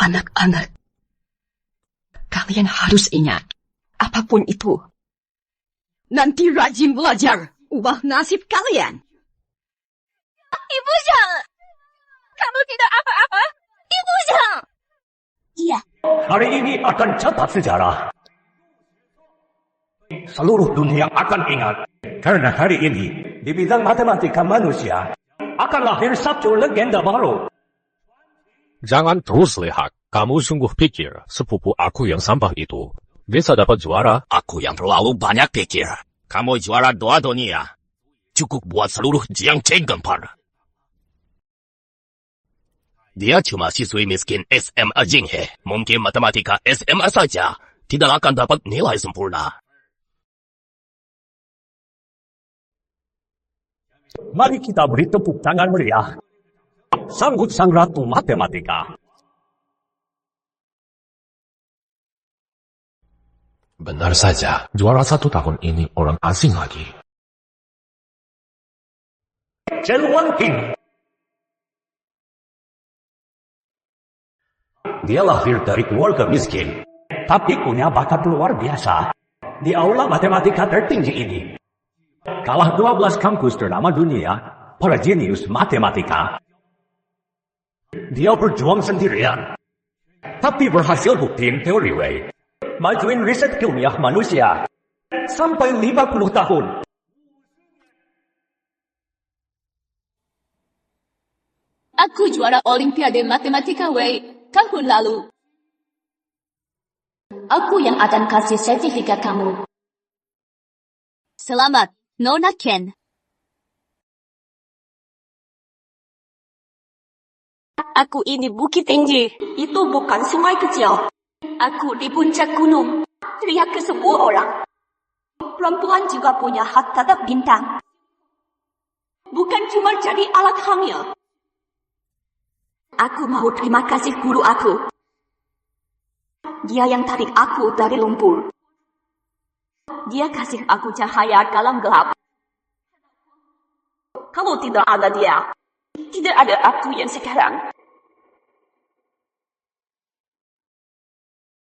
Anak-anak, kalian harus ingat, apapun itu, nanti rajin belajar, ubah nasib kalian. Ibu Zhang! Kamu tidak apa-apa? Ibu Zhang! Iya. Hari ini akan catat sejarah. Seluruh dunia akan ingat. Karena hari ini, di bidang matematika manusia, akan lahir satu legenda baru. Jangan terus lihat. Kamu sungguh pikir sepupu aku yang sampah itu bisa dapat juara? Aku yang terlalu banyak pikir. Kamu juara 2 dunia. Cukup buat seluruh Jiangchen gempar. Dia cuma siswi miskin SMA Jinghe. Mungkin matematika SMA saja tidak akan dapat nilai sempurna. Mari kita beri tepuk tangan meriah. Sambut sang ratu matematika. Benar saja, juara 1 tahun ini orang asing lagi. Chen Wanqing. Dia lahir dari keluarga miskin, tapi punya bakat luar biasa. Di aula matematika tertinggi ini, kalah 12 kampus ternama dunia, para jenius matematika. Dia berjuang sendirian, tapi berhasil buktiin teori Wei. Majuin riset ilmiah manusia sampai 50 tahun. Aku juara Olimpiade Matematika Wei tahun lalu. Aku yang akan kasih sertifikat kamu. Selamat, Nona Ken. Aku ini bukit tinggi. Itu bukan sungai kecil. Aku di puncak gunung. Teriak ke semua orang. Perempuan juga punya hak tatap bintang. Bukan cuma jadi alat hamil. Aku mau terima kasih guru aku. Dia yang tarik aku dari lumpur. Dia kasih aku cahaya dalam gelap. Kalau tidak ada dia, tidak ada aku yang sekarang.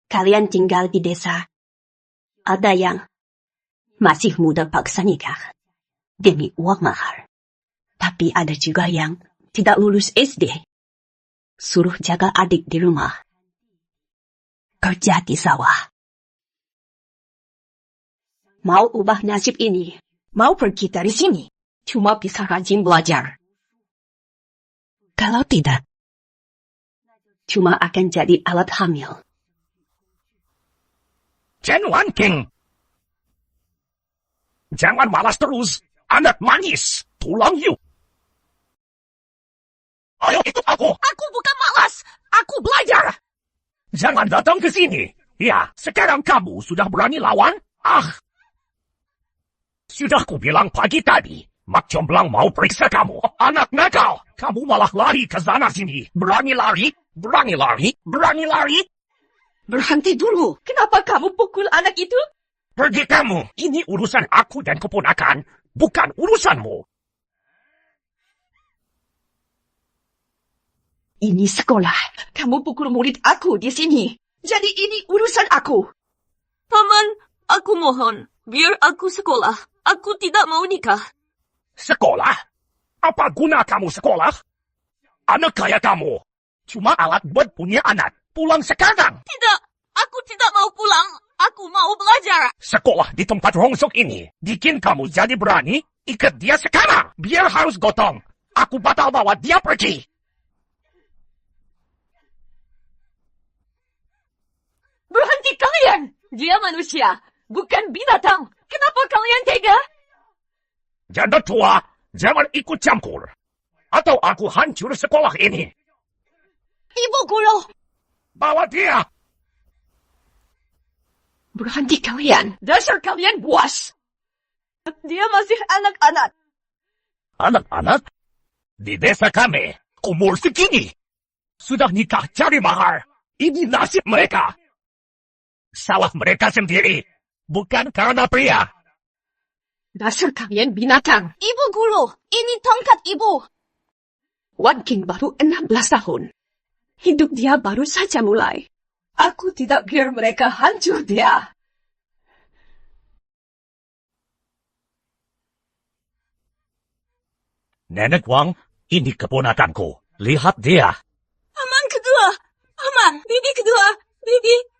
Kalian tinggal di desa. Ada yang masih muda paksa nikah demi uang mahar. Tapi ada juga yang tidak lulus SD. Suruh jaga adik di rumah. Kerja di sawah. Mau ubah nasib ini, mau pergi dari sini, cuma bisa rajin belajar. Kalau tidak, cuma akan jadi alat hamil. Chen Wanqing. Jangan malas terus. Anak manis. Tulang yuk. Ayo ikut aku. Aku bukan malas. Aku belajar. Jangan datang ke sini. Ya, sekarang kamu sudah berani lawan? Sudah kubilang pagi tadi. Mak Comblang mau periksa kamu. Anak nakal. Kamu malah lari ke sana sini. Berani lari. Berani lari. Berani lari. Berhenti dulu. Kenapa kamu pukul anak itu? Pergi kamu. Ini urusan aku dan keponakan. Bukan urusanmu. Ini sekolah. Kamu pukul murid aku di sini. Jadi ini urusan aku. Paman, aku mohon. Biar aku sekolah. Aku tidak mau nikah. Sekolah? Apa guna kamu sekolah? Anak kayak kamu. Cuma alat buat punya anak. Pulang sekarang. Tidak, aku tidak mau pulang. Aku mau belajar. Sekolah di tempat rongsok ini bikin kamu jadi berani. Ikat dia sekarang. Biar harus gotong. Aku batal bawa dia pergi. Berhenti kalian. Dia manusia, bukan binatang. Kenapa kalian tega? Janda tua, jangan ikut campur. Atau aku hancur sekolah ini. Ibu guru. Bawa dia. Berhenti kalian. Dasar kalian buas. Dia masih anak-anak. Anak-anak? Di desa kami, umur segini. Sudah nikah cari mahar. Ini nasib mereka. Salah mereka sendiri. Bukan karena pria. Dasar kalian binatang. Ibu guru, ini tongkat ibu. Wanqing baru 16 tahun. Hidup dia baru saja mulai. Aku tidak biar mereka hancur dia. Nenek Wang, ini keponakanku. Lihat dia. Paman kedua. Paman, bibi kedua. Bibi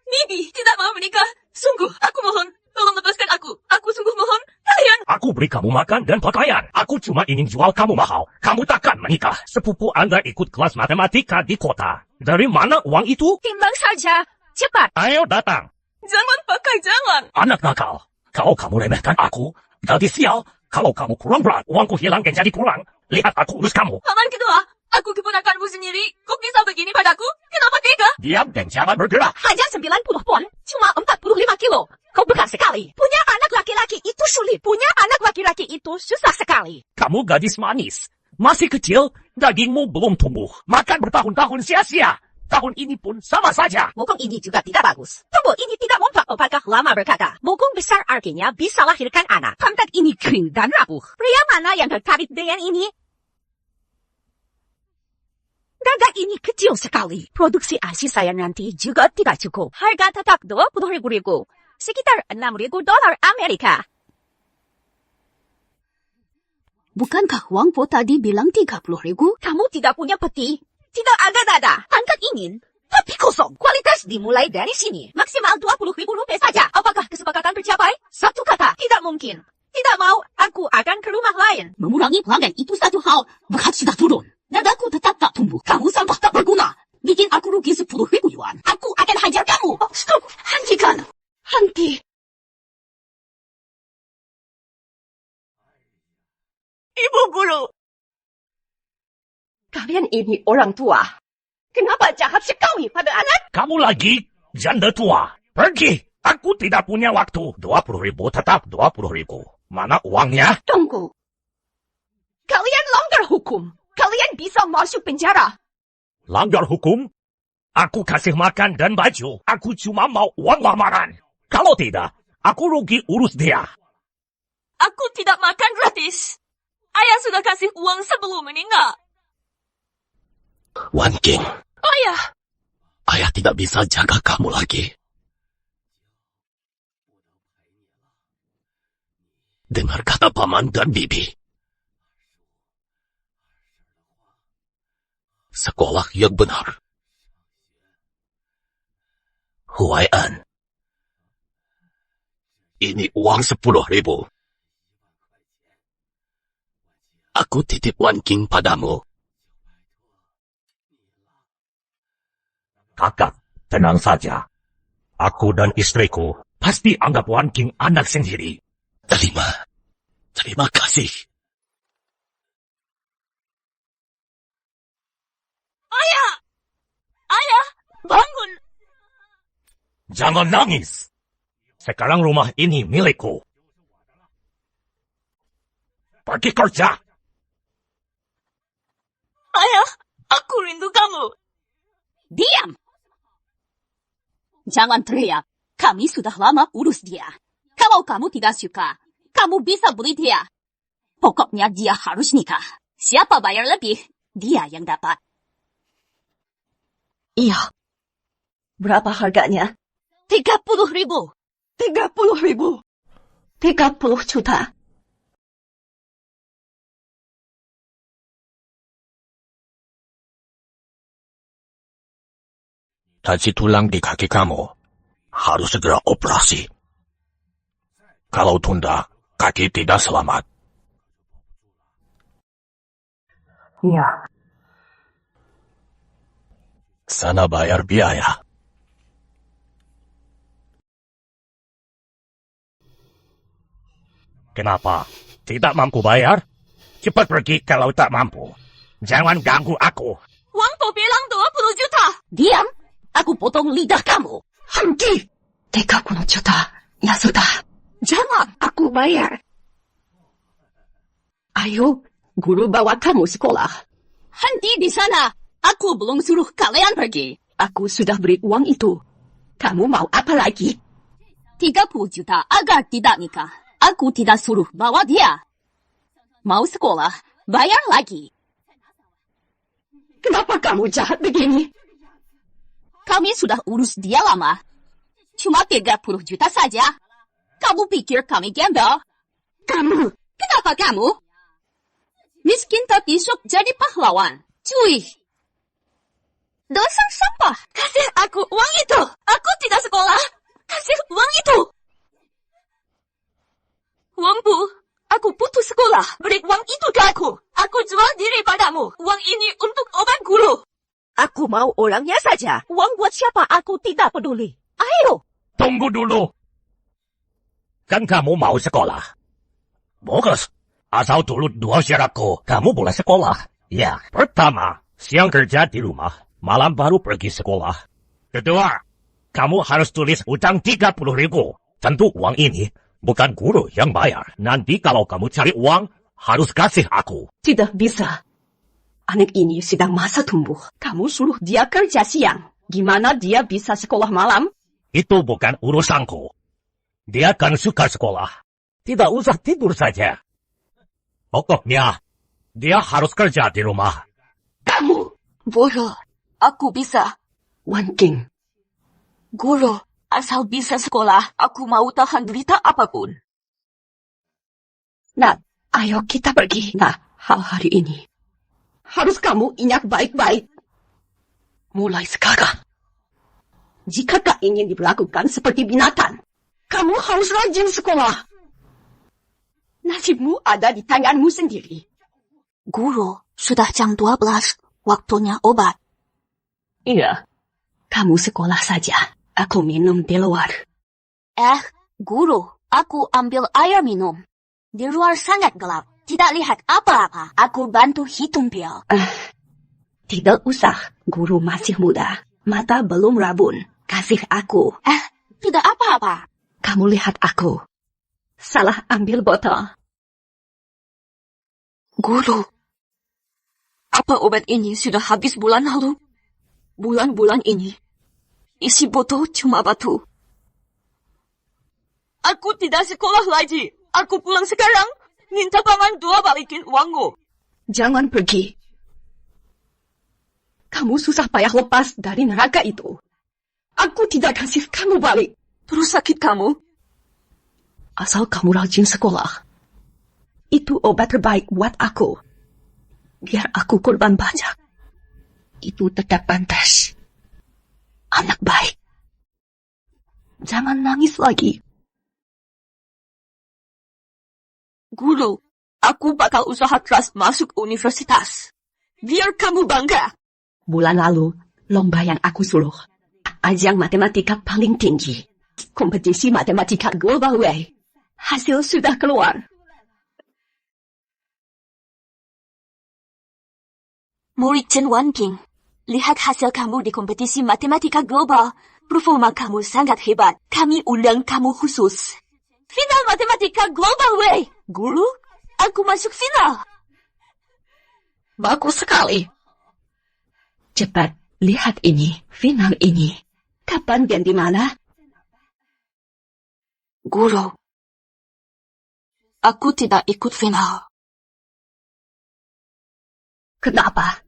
tidak mau menikah. Sungguh, aku mohon. Tolong lepaskan aku. Aku sungguh mohon. Kalian. Aku beri kamu makan dan pakaian. Aku cuma ingin jual kamu mahal. Kamu takkan menikah. Sepupu Anda ikut kelas matematika di kota. Dari mana uang itu? Timbang saja. Cepat. Ayo datang. Jangan pakai jangan. Anak nakal. Kalau kamu remehkan aku, jadi sial. Kalau kamu kurang berat, uangku hilang dan jadi kurang. Lihat aku urus kamu. Paman kedua. Aku keponakanmu sendiri. Kok bisa begini padaku? Kenapa tega? Diam dan jangan bergerak. Hanya 90 pon. Cuma 45 kilo. Kau berat sekali. Punya anak laki-laki itu sulit. Punya anak laki-laki itu susah sekali. Kamu gadis manis. Masih kecil, dagingmu belum tumbuh. Makan bertahun-tahun sia-sia. Tahun ini pun sama saja. Mokong ini juga tidak bagus. Tubuh ini tidak mempat. Apakah lama berkata? Mokong besar artinya bisa lahirkan anak. Pantat ini kering dan rapuh. Pria mana yang tertarik dengan ini? Dada ini kecil sekali. Produksi ASI saya nanti juga tidak cukup. Harga tetap 20.000. Sekitar $6.000 Amerika. Bukankah Wang Po tadi bilang 30.000? Kamu tidak punya peti. Tidak ada dada. Angkat ingin. Tapi kosong. Kualitas dimulai dari sini. Maksimal 20.000 rupiah saja. Apakah kesepakatan tercapai? Satu kata. Tidak mungkin. Tidak mau. Aku akan ke rumah lain. Mengurangi pelanggan itu satu hal. Berat sudah turun. Dadaku tetap tak tumbuh. Kamu sampah tak berguna. Bikin aku rugi 10.000 yuan. Aku akan hajar kamu. Oh, stop. Hentikan. Henti. Ibu guru. Kalian ini orang tua. Kenapa jahat sekali pada anak? Kamu lagi janda tua. Pergi. Aku tidak punya waktu. 20.000 tetap 20.000. Mana uangnya? Tunggu. Kalian langgar hukum. Kalian bisa masuk penjara. Langgar hukum? Aku kasih makan dan baju. Aku cuma mau uang lamaran. Kalau tidak, aku rugi urus dia. Aku tidak makan gratis. Ayah sudah kasih uang sebelum meninggal. Wan King, Ayah. ayah tidak bisa jaga kamu lagi. Dengar kata paman dan bibi. Sekolah yang benar. Huaian. Ini uang 10.000. Aku titip Wan King padamu. Kakak, tenang saja. Aku dan istriku pasti anggap Wan King anak sendiri. Terima kasih. Ayah, bangun. Jangan nangis. Sekarang rumah ini milikku. Pergi kerja. Ayah, aku rindu kamu. Diam. Jangan teriak. Kami sudah lama urus dia. Kalau kamu tidak suka, kamu bisa beli dia. Pokoknya dia harus nikah. Siapa bayar lebih, dia yang dapat. Iya. Berapa harganya? 30.000. 30.000. 30 juta. Caci tulang di kaki kamu harus segera operasi. Kalau tunda, kaki tidak selamat. Iya. Sana bayar biaya. Kenapa? Tidak mampu bayar? Cepat pergi kalau tak mampu. Jangan ganggu aku. Wang Po bilang 20 juta. Diam. Aku potong lidah kamu. Henti. 30 juta. Ya sudah. Jangan. Aku bayar. Ayo. Guru bawa kamu sekolah. Henti di sana. Aku belum suruh kalian pergi. Aku sudah beri uang itu. Kamu mau apa lagi? 30 juta agar tidak nikah. Aku tidak suruh bawa dia. Mau sekolah, bayar lagi. Kenapa kamu jahat begini? Kami sudah urus dia lama. Cuma 30 juta saja. Kamu pikir kami gembel? Kamu? Kenapa kamu? Miskin tapi sok jadi pahlawan. Cuy. Dosa sampah. Kasih aku uang itu. Aku tidak sekolah. Kasih uang itu. Wampu, aku putus sekolah. Beri uang itu ke aku. Aku jual diri padamu. Uang ini untuk obat guru. Aku mau orangnya saja. Uang buat siapa aku tidak peduli. Ayo. Tunggu dulu. Kan kamu mau sekolah. Bagus. Asal dulu 2 syaratku, kamu boleh sekolah. Ya, pertama, siang kerja di rumah, malam baru pergi sekolah. Kedua, kamu harus tulis utang 30.000. Tentu uang ini bukan guru yang bayar. Nanti kalau kamu cari uang, harus kasih aku. Tidak bisa. Anak ini sedang masa tumbuh. Kamu suruh dia kerja siang. Gimana dia bisa sekolah malam? Itu bukan urusanku. Dia kan suka sekolah. Tidak usah tidur saja. Pokoknya, dia harus kerja di rumah. Kamu. Guru, aku bisa. Wan King. Guru, asal bisa sekolah, aku mau tahan derita apapun. Nat, ayo kita pergi. Nah, hal hari ini. Harus kamu ingat baik-baik. Mulai sekarang. Jika kau ingin diperlakukan seperti binatang, kamu harus rajin sekolah. Nasibmu ada di tanganmu sendiri. Guru, sudah jam 12. Waktunya obat. Iya. Kamu sekolah saja. Aku minum di luar. Guru, aku ambil air minum. Di luar sangat gelap. Tidak lihat apa-apa. Aku bantu hitung pil. Tidak usah. Guru masih muda. Mata belum rabun. Kasih aku. Tidak apa-apa. Kamu lihat aku. Salah ambil botol. Guru, apa obat ini sudah habis bulan lalu? Bulan-bulan ini, isi botol cuma batu. Aku tidak sekolah lagi. Aku pulang sekarang. Minta paman 2 balikin uangku. Jangan pergi. Kamu susah payah lepas dari neraka itu. Aku tidak kasih kamu balik. Terus sakit kamu? Asal kamu rajin sekolah. Itu obat terbaik buat aku. Biar aku korban banyak. Itu tetap pantas. Anak baik. Jangan nangis lagi. Guru, aku bakal usaha keras masuk universitas. Biar kamu bangga. Bulan lalu, lomba yang aku suruh. Ajang matematika paling tinggi. Kompetisi matematika Global Way. Hasil sudah keluar. Murid Chen Wan King, lihat hasil kamu di kompetisi matematika global. Performa kamu sangat hebat. Kami undang kamu khusus. Final matematika Global Way. Guru, aku masuk final. Bagus sekali. Cepat, lihat ini, final ini. Kapan dan di mana? Guru, aku tidak ikut final. Kenapa?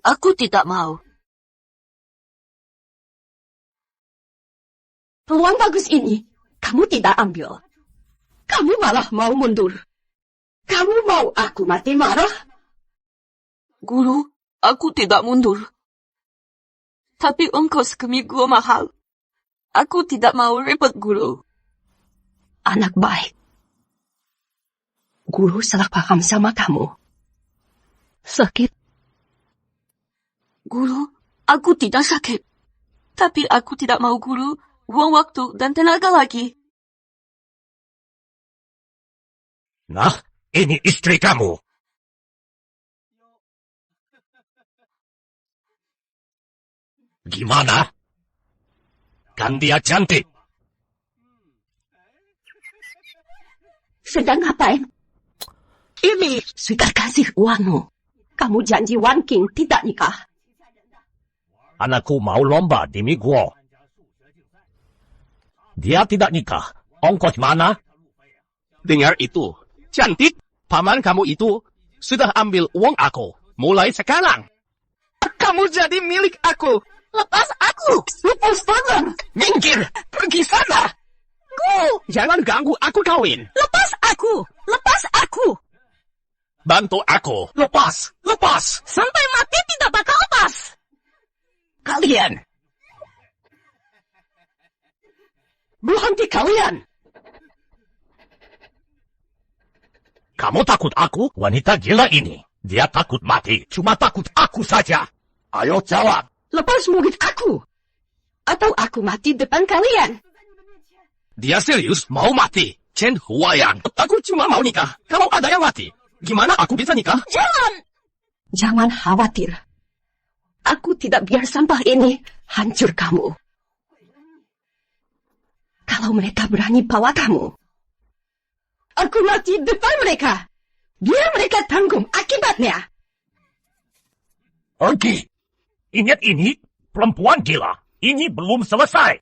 Aku tidak mau. Peluang bagus ini, kamu tidak ambil. Kamu malah mau mundur. Kamu mau aku mati marah? Guru, aku tidak mundur. Tapi ongkos keminggu mahal. Aku tidak mau repot, Guru. Anak baik. Guru salah paham sama kamu. Sakit. Guru, aku tidak sakit. Tapi aku tidak mau, Guru, buang waktu dan tenaga lagi. Nah, ini istri kamu. Gimana? Kan dia cantik. Sedang ngapain? Ini sudah kasih uangmu. Kamu janji Wan King tidak nikah. Anakku mau lomba di Miguo. Dia tidak nikah. Ongkos mana? Dengar itu. Cantik, paman kamu itu sudah ambil uang aku. Mulai sekarang. Kamu jadi milik aku. Lepas aku! Lepas tangan! Minggir! Pergi sana! Jangan ganggu aku kawin! Lepas aku! Lepas aku! Bantu aku! Lepas! Lepas! Sampai mati tidak bakal lepas! Kalian! Berhenti kalian! Kamu takut aku? Wanita gila ini. Dia takut mati. Cuma takut aku saja. Ayo jawab. Lepas murid aku! Atau aku mati depan kalian? Dia serius mau mati. Chen Huayan. Aku cuma mau nikah. Kalau ada yang mati, gimana aku bisa nikah? Jangan khawatir. Aku tidak biar sampah ini hancur kamu. Kalau mereka berani bawa kamu, aku mati depan mereka. Biar mereka tanggung akibatnya. Pergi. Ingat ini, perempuan gila. Ini belum selesai.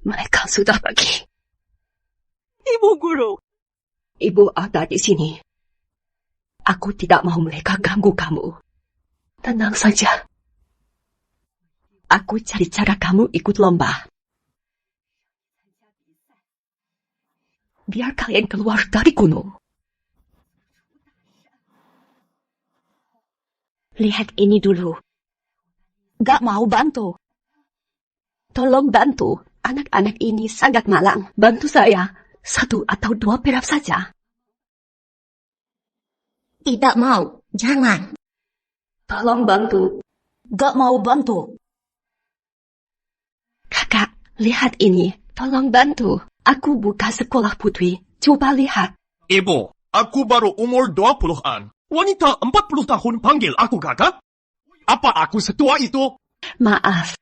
Mereka sudah pergi. Ibu guru. Ibu ada di sini. Aku tidak mau mereka ganggu kamu. Tenang saja. Aku cari cara kamu ikut lomba. Biar kalian keluar dari gunung. Lihat ini dulu. Gak mau bantu. Tolong bantu. Anak-anak ini sangat malang. Bantu saya. 1 atau 2 perak saja. Tidak mau. Jangan. Tolong bantu. Gak mau bantu. Kakak, lihat ini. Tolong bantu. Aku buka sekolah putri. Coba lihat. Ibu, aku baru umur 20-an. Wanita 40 tahun panggil aku kakak? Apa aku setua itu? Maaf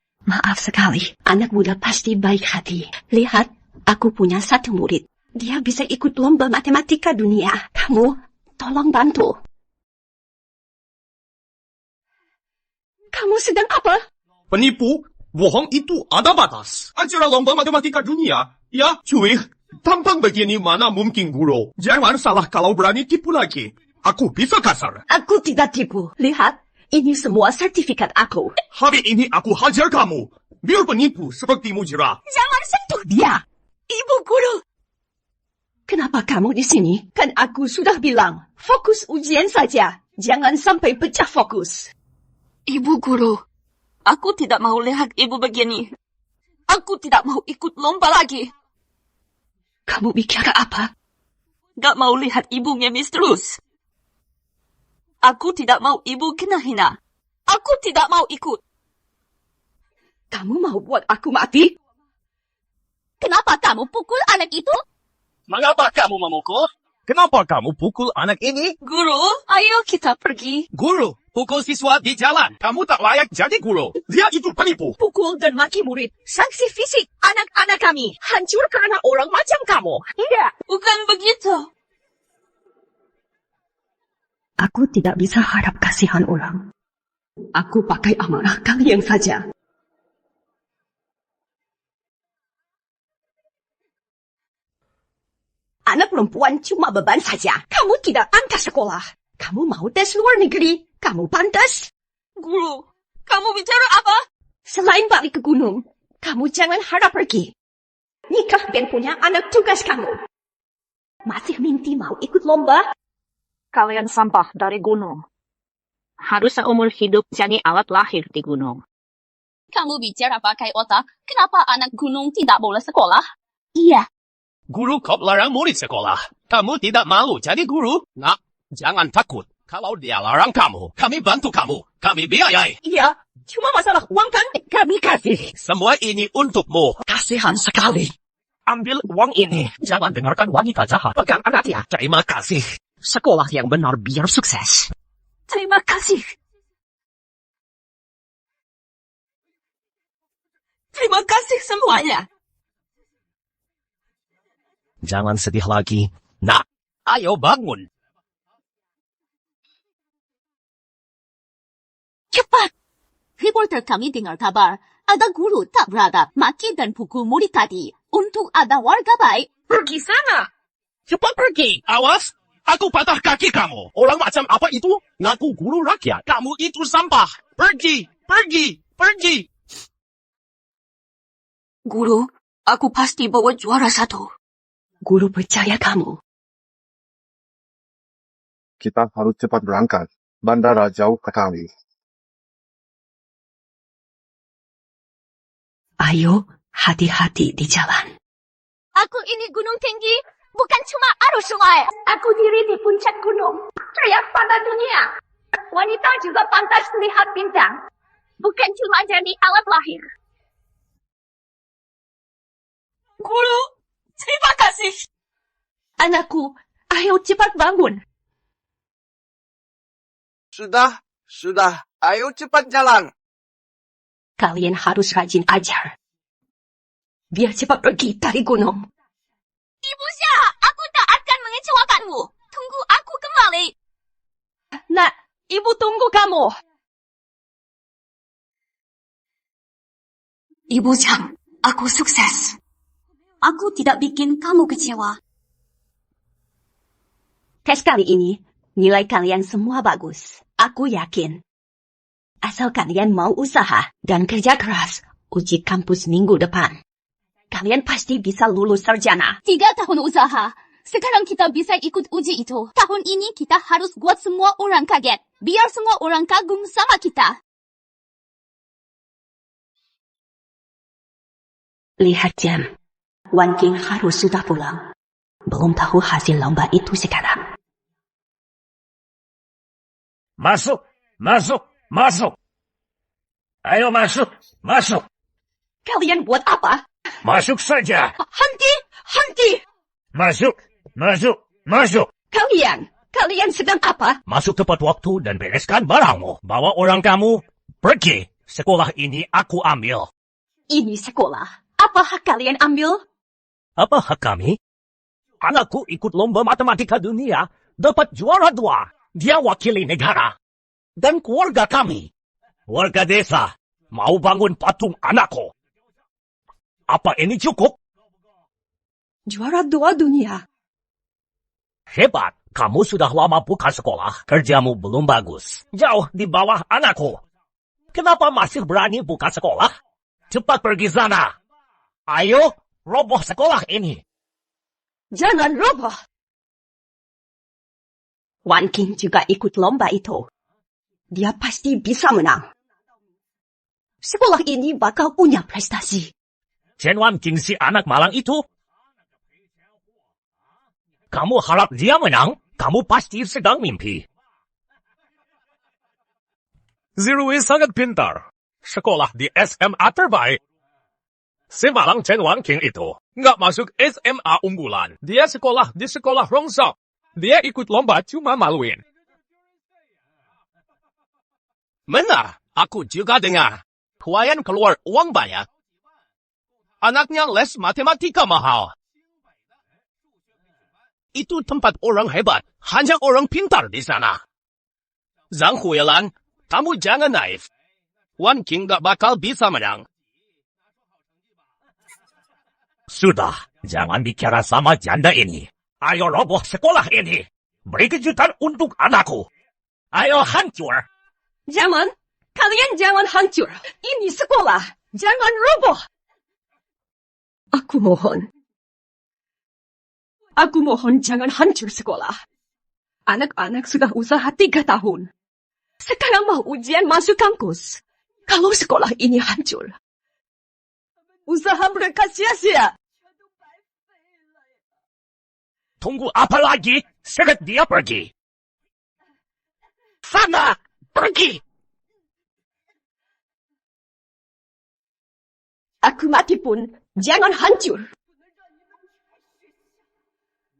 sekali. Anak muda pasti baik hati. Lihat, aku punya 1 murid. Dia bisa ikut lomba matematika dunia. Kamu, tolong bantu. Kamu sedang apa? Penipu, bohong itu ada batas. Acara lomba matematika dunia, ya cuy. Tampang begini mana mungkin guru. Jangan salah kalau berani tipu lagi. Aku bisa kasar. Aku tidak tipu. Lihat, ini semua sertifikat aku. Hari ini aku hajar kamu. Biar penipu sepertimu jerah. Jangan sentuh dia. Ibu guru. Kenapa kamu di sini? Kan aku sudah bilang, fokus ujian saja. Jangan sampai pecah fokus. Ibu guru. Aku tidak mau lihat ibu begini. Aku tidak mau ikut lomba lagi. Kamu bicara apa? Gak mau lihat ibu ngemis terus. Aku tidak mau ibu kena hina. Aku tidak mau ikut. Kamu mau buat aku mati? Kenapa kamu pukul anak itu? Mengapa kamu memukul? Kenapa kamu pukul anak ini? Guru, ayo kita pergi. Guru, pukul siswa di jalan. Kamu tak layak jadi guru. Dia itu penipu. Pukul dan maki murid. Sanksi fisik anak-anak kami. Hancur karena orang macam kamu. Iya. Bukan begitu. Aku tidak bisa harap kasihan orang. Aku pakai amarah kalian saja. Anak perempuan cuma beban saja. Kamu tidak angkat sekolah. Kamu mau tes luar negeri. Kamu pantas. Guru, kamu bicara apa? Selain balik ke gunung, kamu jangan harap pergi. Nikah dan punya anak tugas kamu. Masih mimpi mau ikut lomba? Kalian sampah dari gunung. Harus seumur hidup jadi alat lahir di gunung. Kamu bicara pakai otak. Kenapa anak gunung tidak boleh sekolah? Iya. Guru kau larang murid sekolah. Kamu tidak malu jadi guru? Nak, jangan takut. Kalau dia larang kamu, kami bantu kamu. Kami biayai. Iya, cuma masalah uang kan kami kasih. Semua ini untukmu. Kasihan sekali. Ambil uang ini. Jangan dengarkan wanita jahat. Pegang anaknya. Terima kasih. Sekolah yang benar biar sukses. Terima kasih. Terima kasih semuanya. Jangan sedih lagi. Nak, ayo bangun. Cepat. Reporter kami dengar kabar. Ada guru tak beradab, maki dan pukul murid tadi. Untuk ada warga baik. Pergi sana. Cepat pergi. Awas. Aku patah kaki kamu. Orang macam apa itu? Ngaku guru rakyat. Kamu itu sampah. Pergi, pergi, pergi. Guru, aku pasti bawa juara 1. Guru percaya kamu. Kita harus cepat berangkat. Bandara jauh sekali. Ayo, hati-hati di jalan. Aku ini gunung tinggi, bukan cuma arus sungai. Aku diri di puncak gunung, teriak pada dunia. Wanita juga pantas melihat bintang, bukan cuma jadi alat lahir. Guru, terima kasih. Anakku, ayo cepat bangun. Sudah. Ayo cepat jalan. Kalian harus rajin ajar. Biar cepat pergi dari gunung. Ibu Syah, aku tak akan mengecewakanmu. Tunggu aku kembali. Nak, ibu tunggu kamu. Ibu Syah, aku sukses. Aku tidak bikin kamu kecewa. Tes kali ini, nilai kalian semua bagus. Aku yakin. Asal kalian mau usaha dan kerja keras, uji kampus minggu depan. Kalian pasti bisa lulus sarjana. 3 tahun usaha. Sekarang kita bisa ikut uji itu. Tahun ini kita harus buat semua orang kaget. Biar semua orang kagum sama kita. Lihat jam. Wan King harus sudah pulang. Belum tahu hasil lomba itu sekarang. Masuk. Ayo masuk. Kalian buat apa? Masuk saja. Henti! Masuk. Kalian sedang apa? Masuk tepat waktu dan bereskan barangmu. Bawa orang kamu pergi. Sekolah ini aku ambil. Ini sekolah. Apa hak kalian ambil? Apa hak kami? Anakku ikut lomba matematika dunia, dapat juara 2. Dia wakili negara. Dan keluarga kami. Warga desa mau bangun patung anakku. Apa ini cukup? Juara 2 dunia. Hebat, kamu sudah lama buka sekolah. Kerjamu belum bagus. Jauh di bawah anakku. Kenapa masih berani buka sekolah? Cepat pergi sana. Ayo, roboh sekolah ini. Jangan roboh. Wan King juga ikut lomba itu. Dia pasti bisa menang. Sekolah ini bakal punya prestasi. Chen Wan King si anak malang itu. Kamu harap dia menang? Kamu pasti sedang mimpi. Zirui sangat pintar. Sekolah di SMA terbaik. Si malang Chen Wan King itu nggak masuk SMA unggulan. Dia sekolah di sekolah rongsok. Dia ikut lomba cuma maluin. Mana? Aku juga dengar. Klien keluar uang banyak. Anaknya les matematika mahal. Itu tempat orang hebat. Hanya orang pintar di sana. Zhang Huilan, kamu jangan naif. Wan King gak bakal bisa menang. Sudah, jangan bicara sama janda ini. Ayo roboh sekolah ini. Beri kejutan untuk anakku. Ayo hancur. Kalian jangan hancur. Ini sekolah. Jangan roboh. Aku mohon jangan hancur sekolah. Anak-anak sudah usaha 3 tahun. Sekarang mau ujian masuk kampus. Kalau sekolah ini hancur, usaha mereka sia-sia. Tunggu apa lagi? Seret dia pergi. Sana, pergi. Aku mati pun jangan hancur.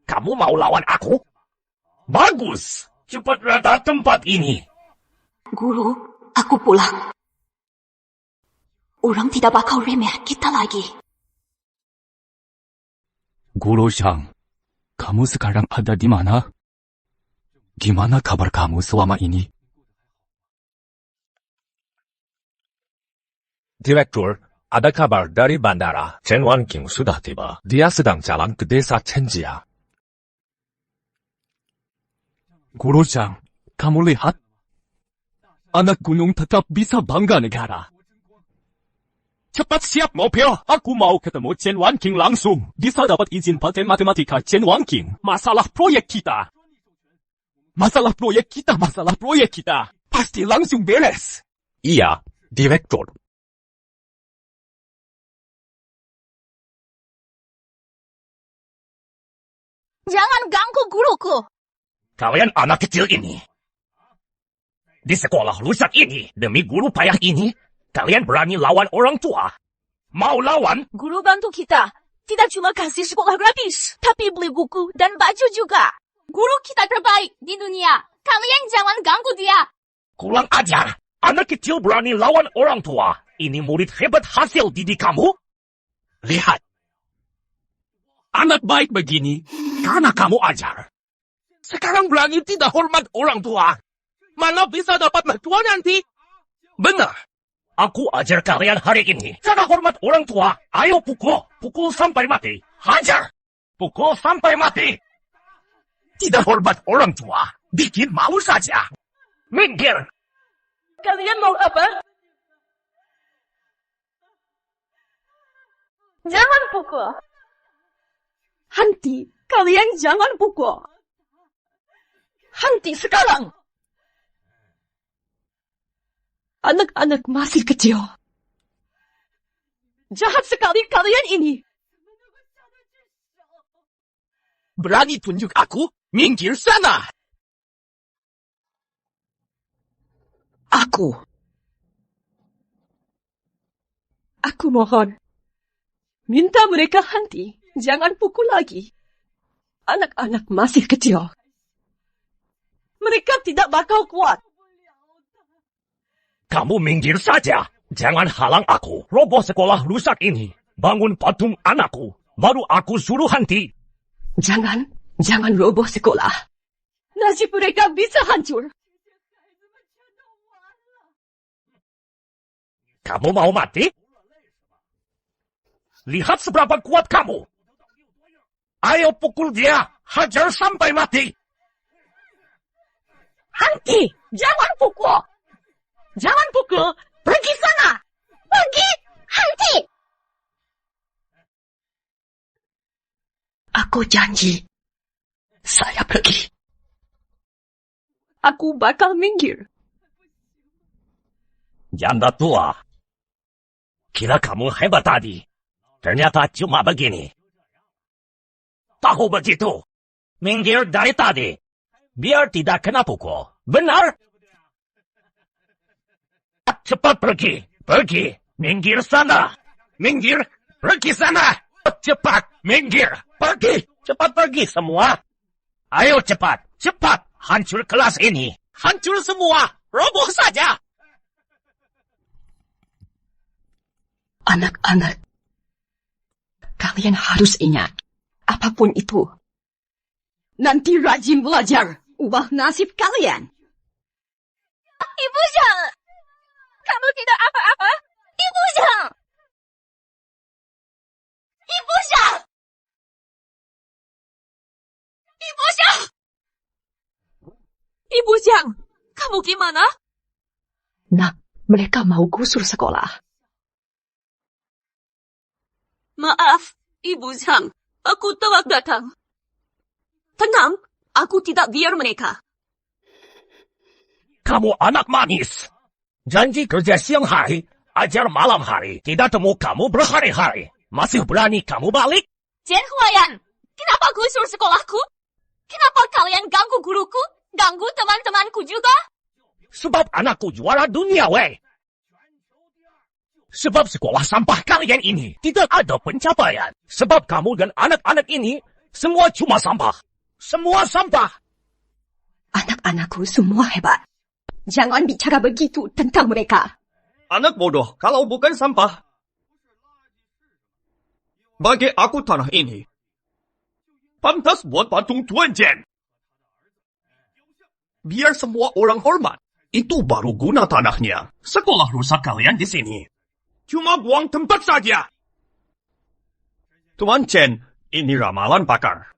Kamu mau lawan aku? Bagus. Cepat rata tempat ini. Guru, aku pulang. Orang tidak bakal remeh kita lagi. Guru Shang, kamu sekarang ada di mana? Gimana kabar kamu selama ini? Direktur, ada kabar dari bandara. Chen Wan King sudah tiba. Dia sedang jalan ke desa Chenjia. Guru Chang, kamu lihat? Anak gunung tetap bisa bangga negara. Cepat siap mobil. Aku mau ketemu Chen Wanqing langsung. Bisa dapat izin paten matematika Chen Wanqing. Masalah proyek kita. Pasti langsung beres. Iya, Direktur. Jangan ganggu guruku. Kalian anak kecil ini. Di sekolah rusak ini, demi guru payah ini, kalian berani lawan orang tua. Mau lawan? Guru bantu kita. Tidak cuma kasih sekolah gratis, tapi beli buku dan baju juga. Guru kita terbaik di dunia. Kalian jangan ganggu dia. Kurang ajar. Anak kecil berani lawan orang tua. Ini murid hebat hasil didik kamu? Lihat. Anak baik begini, karena kamu ajar. Sekarang berani tidak hormat orang tua. Mana bisa dapat mertua nanti? Benar. Aku ajar kalian hari ini. Cara hormat orang tua. Ayo pukul. Pukul sampai mati. Hajar. Pukul sampai mati. Tidak hormat orang tua. Bikin malu saja. Minggir. Kalian mau apa? Jangan pukul. Henti. Kalian jangan pukul. Henti sekarang. Anak-anak masih kecil. Jahat sekali kalian ini. Berani tunjuk aku? Minggir sana. Aku mohon. Minta mereka henti. Jangan pukul lagi. Anak-anak masih kecil. Mereka tidak bakal kuat. Kamu minggir saja. Jangan halang aku. Roboh sekolah rusak ini. Bangun patung anakku. Baru aku suruh henti. Jangan roboh sekolah. Nasib mereka bisa hancur. Kamu mau mati? Lihat seberapa kuat kamu. Ayo pukul dia. Hajar sampai mati. Henti. Jangan pukul. Jangan pukul. Pergi sana. Pergi. Henti. Aku janji. Saya pergi. Aku bakal minggir. Janda tua. Kira kamu hebat tadi. Ternyata cuma begini. Tahu begitu. Minggir dari tadi. Biar tidak kena pukul. Benar? Cepat pergi. Pergi. Minggir sana. Minggir. Pergi sana. Cepat. Minggir. Pergi. Cepat pergi semua. Ayo cepat. Cepat. Hancur kelas ini. Hancur semua. Roboh saja. Anak-anak. Kalian harus ingat. Apapun itu. Nanti rajin belajar. Ubah nasib kalian. Ibu Zhang. Kamu tidak apa-apa? Ibu Zhang. Ibu Zhang. Ibu Zhang. Ibu Zhang. Kamu gimana? Nak, mereka mau gusur sekolah. Maaf, Ibu Zhang. Aku telat datang. Tenang, aku tidak biar mereka. Kamu anak manis. Janji kerja siang hari, ajar malam hari. Tidak temu kamu berhari-hari. Masih berani kamu balik? Chen Huayan, kenapa gusur sekolahku? Kenapa kalian ganggu guruku? Ganggu teman-temanku juga? Sebab anakku juara dunia, weh. Sebab sekolah sampah kalian ini tidak ada pencapaian. Sebab kamu dan anak-anak ini semua cuma sampah. Semua sampah. Anak-anakku semua hebat. Jangan bicara begitu tentang mereka. Anak bodoh, kalau bukan sampah. Bagi aku tanah ini. Pantas buat patung Tuan Chen. Biar semua orang hormat. Itu baru guna tanahnya. Sekolah rusak kalian di sini. Cuma buang tempat saja. Tuan Chen, ini ramalan pakar.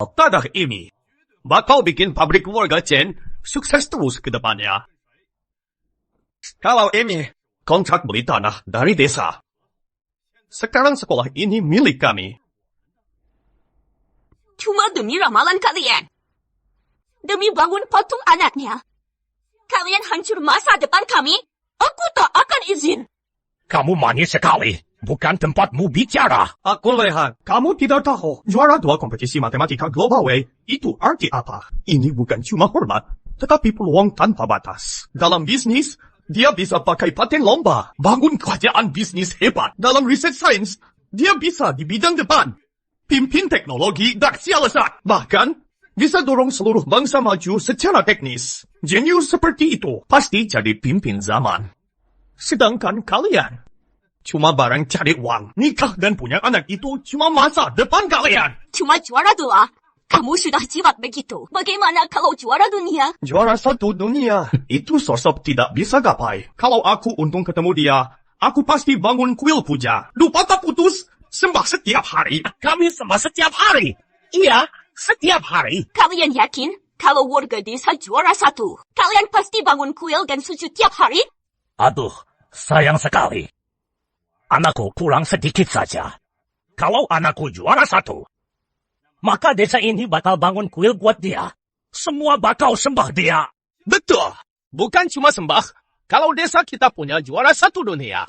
Tanah ini bakal bikin pabrik keluarga Chen sukses terus ke depannya. Kalau ini kontrak beli tanah dari desa. Sekarang sekolah ini milik kami. Cuma demi ramalan kalian. Demi bangun patung anaknya. Kalian hancur masa depan kami. Aku tak akan izin. Kamu manis sekali. Bukan tempatmu bicara. Aku lihat, kamu tidak tahu juara 2 kompetisi matematika global way itu arti apa. Ini bukan cuma hormat, tetapi peluang tanpa batas. Dalam bisnis, dia bisa pakai paten lomba, bangun kerajaan bisnis hebat. Dalam riset sains, dia bisa di bidang depan. Pimpin teknologi dahsyat. Bahkan, bisa dorong seluruh bangsa maju secara teknis. Jenius seperti itu pasti jadi pimpin zaman. Sedangkan kalian, cuma barang cari uang. Nikah dan punya anak itu cuma masa depan kalian. Cuma juara 2. Kamu sudah jimat begitu. Bagaimana kalau juara dunia? Juara 1 dunia. Itu sosok tidak bisa gapai. Kalau aku untung ketemu dia, aku pasti bangun kuil puja. Lupa tak putus, sembah setiap hari. Kami sembah setiap hari. Iya, setiap hari. Kalian yakin kalau warga desa juara 1, kalian pasti bangun kuil dan sujud tiap hari? Aduh, sayang sekali. Anakku kurang sedikit saja. Kalau anakku juara 1, maka desa ini bakal bangun kuil buat dia. Semua bakal sembah dia. Betul. Bukan cuma sembah. Kalau desa kita punya juara 1 dunia.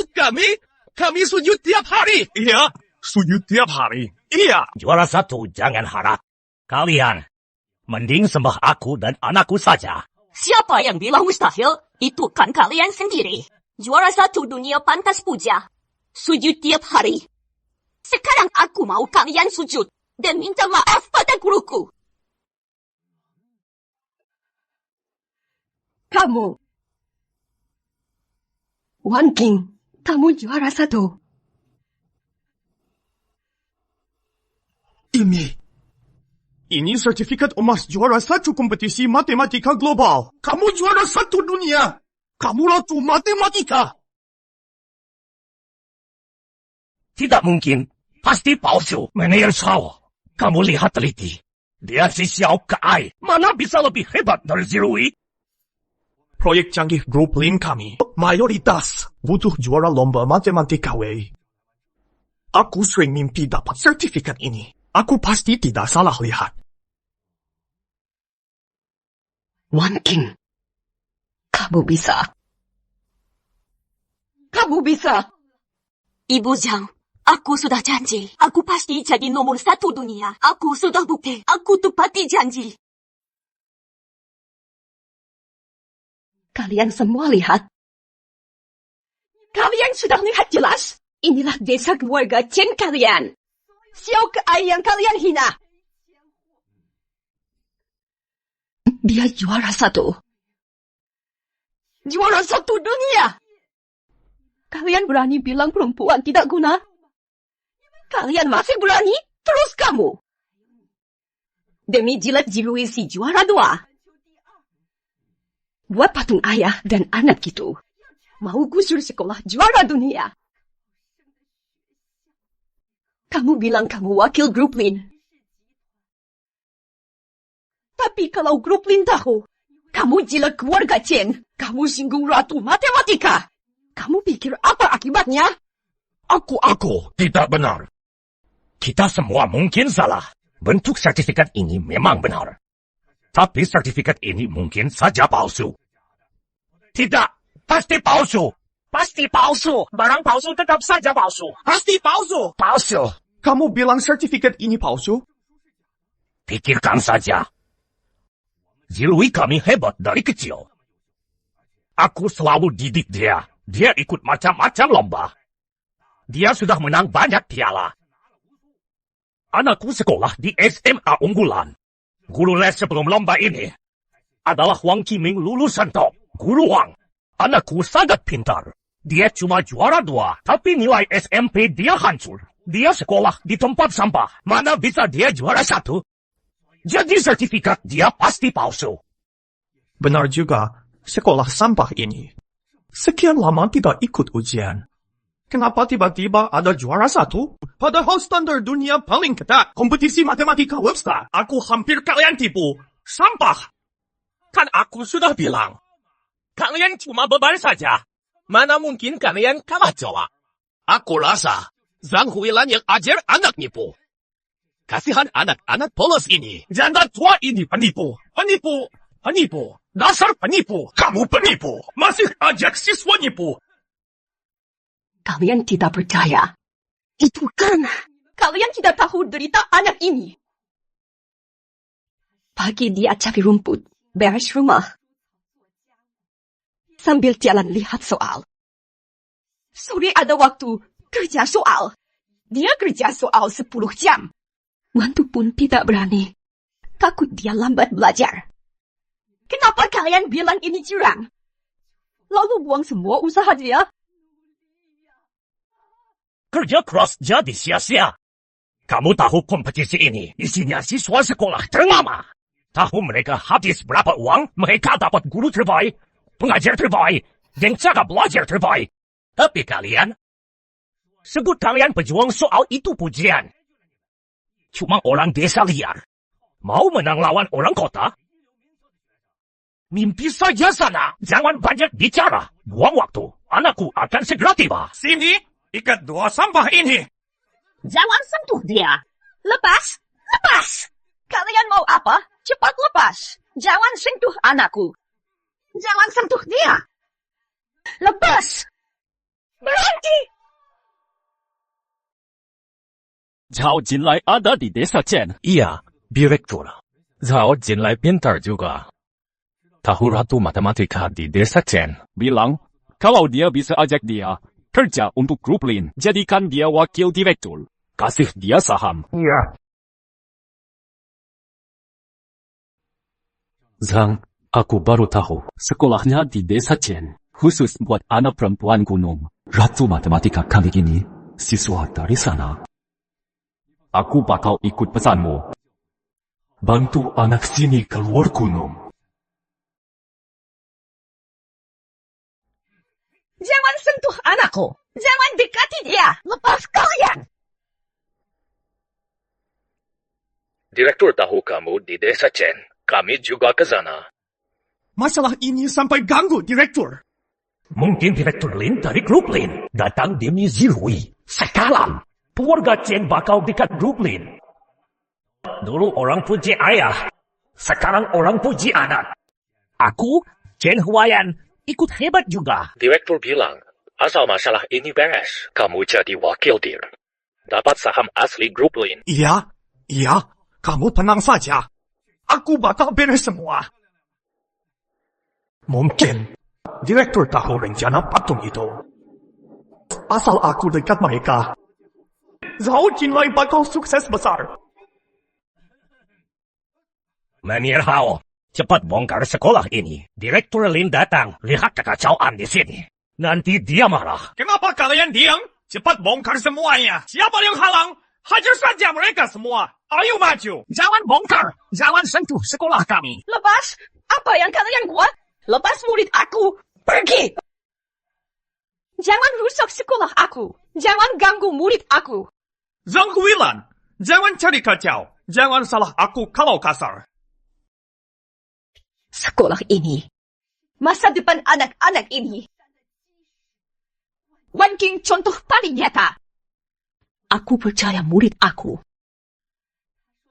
Kami sujud tiap hari. Iya, sujud tiap hari. Iya. Juara 1 jangan harap. Kalian, mending sembah aku dan anakku saja. Siapa yang bilang mustahil? Itu kan kalian sendiri. Juara 1 dunia pantas puja. Sujud tiap hari. Sekarang aku mau kalian sujud dan minta maaf pada guruku. Kamu. Wan King, kamu juara 1. Ini sertifikat emas juara 1 kompetisi matematika global. Kamu juara 1 dunia. Kamu ratu matematika. Tidak mungkin. Pasti palsu. Manajer Shao, kamu lihat teliti. Dia si Xiao Kai. Mana bisa lebih hebat dari Zirui? Proyek canggih grup Lin kami mayoritas butuh juara lomba matematika way. Aku sering mimpi dapat sertifikat ini. Aku pasti tidak salah lihat. Wan King, kamu bisa. Kamu bisa. Ibu Zhang, aku sudah janji. Aku pasti jadi nomor 1 dunia. Aku sudah bukti. Aku tepati janji. Kalian semua lihat. Kalian sudah lihat jelas. Inilah desa keluarga Chen kalian. Xiao Kai yang kalian hina. Dia juara 1. Juara 1 dunia. Kalian berani bilang perempuan tidak guna? Kalian masih berani? Terus kamu. Demi jilat Zirui si juara 2. Buat patung ayah dan anak itu. Mau gusur sekolah juara dunia. Kamu bilang kamu wakil grup Lin. Tapi kalau grup Lin tahu, kamu jilat keluarga Chen, kamu singgung ratu matematika. Kamu pikir apa akibatnya? Aku tidak benar. Kita semua mungkin salah. Bentuk sertifikat ini memang benar. Tapi sertifikat ini mungkin saja palsu. Tidak, pasti palsu. Pasti palsu. Barang palsu tetap saja palsu. Pasti palsu. Palsu. Kamu bilang sertifikat ini palsu? Pikirkan saja. Zirui kami hebat dari kecil. Aku selalu didik dia. Dia ikut macam-macam lomba. Dia sudah menang banyak piala. Anakku sekolah di SMA unggulan. Guru les sebelum lomba ini adalah Wang Qiming lulusan top. Guru Wang, anakku sangat pintar. Dia cuma juara 2, tapi nilai SMP dia hancur. Dia sekolah di tempat sampah. Mana bisa dia juara 1? Jadi sertifikat dia pasti palsu. Benar juga, sekolah sampah ini. Sekian lama tidak ikut ujian. Kenapa tiba-tiba ada juara 1? Padahal standar dunia paling ketat. Kompetisi matematika Webster. Aku hampir kalian tipu. Sampah! Kan aku sudah bilang, kalian cuma beban saja. Mana mungkin kalian kalah jawab? Aku rasa Zhang Huilan yang ajar anak nipu. Kasihan anak-anak polos ini. Janda tua ini penipu. Penipu. Penipu. Dasar penipu. Kamu penipu. Masih ajak siswa nipu. Kalian tidak percaya. Itu karena kalian tidak tahu derita anak ini. Pagi dia cari rumput, beres rumah. Sambil jalan lihat soal. Sore ada waktu kerja soal. Dia kerja soal 10 jam. Mantu pun tidak berani. Takut dia lambat belajar. Kenapa kalian bilang ini curang? Lalu buang semua usaha dia? Kerja keras jadi sia-sia. Kamu tahu kompetisi ini isinya siswa sekolah ternama. Tahu mereka habis berapa uang? Mereka dapat guru terbaik, pengajar terbaik, dan cara belajar terbaik. Tapi kalian, sebut kalian pejuang soal itu pujian. Cuma orang desa liar. Mau menang lawan orang kota? Mimpi saja sana. Jangan banyak bicara. Buang waktu. Anakku akan segera tiba. Sini, ikat 2 sampah ini. Jangan sentuh dia. Lepas! Lepas! Kalian mau apa? Cepat lepas. Jangan sentuh anakku. Jangan sentuh dia. Lepas! Berhenti! Zhao Jinlai ada di desa Chen. Iya, direktur. Zhao Jinlai pintar juga. Tahu ratu matematika di desa Chen. Bilang, kalau dia bisa ajak dia kerja untuk grup Lin, jadikan dia wakil direktur. Kasih dia saham. Iya. Zhang, aku baru tahu. Sekolahnya di desa Chen. Khusus buat anak perempuan gunung. Ratu matematika kali ini, siswa dari sana. Aku bakal ikut pesanmu. Bantu anak sini keluar gunung. Jangan sentuh anakku. Jangan dekati dia. Lepas kalian. Direktur tahu kamu di desa Chen. Kami juga ke sana. Masalah ini sampai ganggu direktur. Mungkin direktur Lin dari grup Lin datang demi Zirui. Sekarang, keluarga Chen bakal dekat grup Lin. Dulu orang puji ayah. Sekarang orang puji anak. Aku, Chen Huayan, ikut hebat juga. Direktur bilang, asal masalah ini beres, kamu jadi wakil dir. Dapat saham asli grup Lin. Iya, kamu tenang saja. Aku bakal beres semua. Mungkin direktur tahu rencana patung itu. Asal aku dekat mereka, Zhao Jinlai bakal sukses besar. Menir Hao, cepat bongkar sekolah ini. Direktur Lin datang, lihat kekacauan di sini. Nanti dia marah. Kenapa kalian diam? Cepat bongkar semuanya. Siapa yang halang? Hajar saja mereka semua. Ayo maju. Jangan bongkar. Jangan sentuh sekolah kami. Lepas! Apa yang kalian buat? Lepas murid aku. Pergi! Jangan rusak sekolah aku. Jangan ganggu murid aku. Zhang Huilan, jangan cari kacau. Jangan salah aku kalau kasar. Sekolah ini, Masa depan anak-anak ini. Wan King contoh paling nyata. aku percaya murid aku.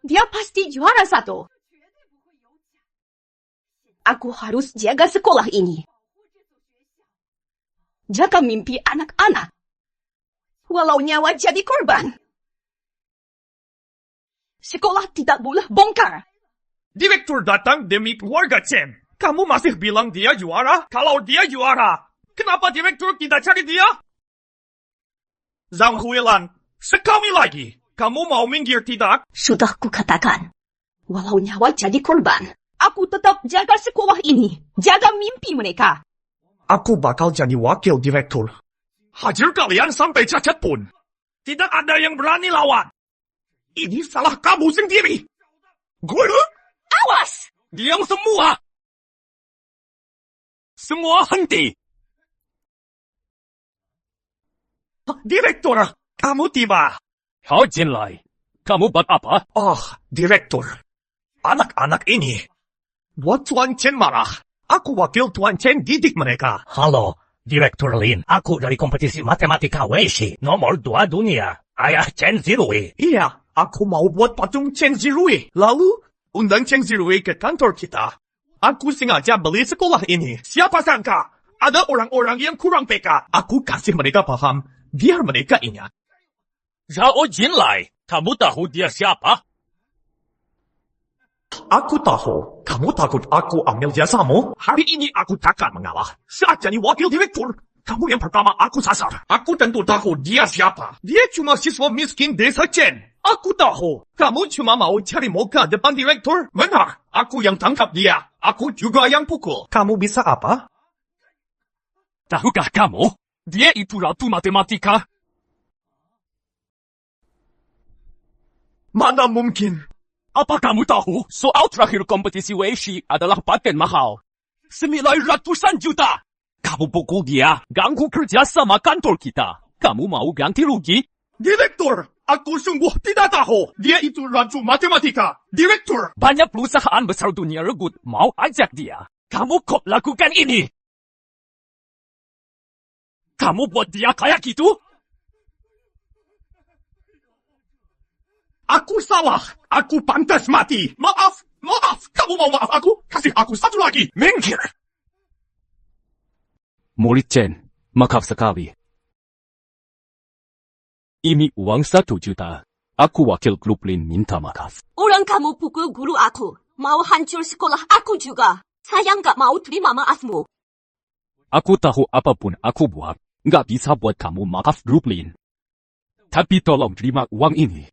Dia pasti juara 1. Aku harus jaga sekolah ini. Jaga mimpi anak-anak. Walau nyawa jadi korban. Sekolah tidak boleh bongkar. Direktur datang demi keluarga Chen. Kamu masih bilang dia juara? Kalau dia juara, kenapa direktur tidak cari dia? Zhang Huilan, sekali lagi, kamu mau minggir tidak? Sudah kukatakan, Walau nyawa jadi korban, aku tetap jaga sekolah ini. Jaga mimpi mereka. Aku bakal jadi wakil direktur. Hajar kalian sampai cacat pun. Tidak ada yang berani lawan. Ini salah kamu sendiri. Guru, Awas! diam semua. Semua henti. Direktur, kamu tiba. Zhao Jinlai, kamu buat apa? Oh, direktur. Anak-anak ini Buat Tuan Chen marah. Aku wakil Tuan Chen didik mereka. Halo, Direktur Lin. Aku dari kompetisi matematika Weishi. Nomor 2 dunia. Ayah Chen Zirui. Iya, aku mau buat patung Chen Zirui. Lalu, undang Chen Zirui ke kantor kita. Aku sengaja beli sekolah ini. Siapa sangka ada orang-orang yang kurang PK. Aku kasih mereka paham, biar mereka ingat. Zhao Jinlai, kamu tahu dia siapa? Aku tahu, kamu takut aku ambil jasamu. Hari ini aku takkan mengalah. Saat jadi wakil direktur, kamu yang pertama aku sasar. Aku tentu tahu dia siapa. Dia cuma siswa miskin desa Chen. Aku tahu, kamu cuma mau cari muka depan direktur. Benar, aku yang tangkap dia. Aku juga yang pukul. Kamu bisa apa? Tahukah kamu? Dia itu ratu matematika. Mana mungkin? Apa kamu tahu soal terakhir kompetisi Weishi adalah paten mahal? 900 juta. Kamu pukul dia, ganggu kerja sama kantor kita. Kamu mau ganti rugi? Direktur, aku sungguh tidak tahu. Dia itu ratu matematika. Direktur. Banyak perusahaan besar dunia rebut mau ajak dia. Kamu kok lakukan ini? Kamu buat dia kayak gitu? Aku salah. Aku pantas mati. Maaf. Kamu mau maaf aku? Kasih aku satu lagi. Minggir. Murid Chen, maaf sekali. Ini uang 1 juta. Aku wakil grup Lin minta maaf. Orang kamu pukul guru aku. Mau hancur sekolah aku juga. Saya nggak mau terima maafmu. Aku tahu apapun aku buat, nggak bisa buat kamu maaf grup Lin. Tapi tolong terima uang ini.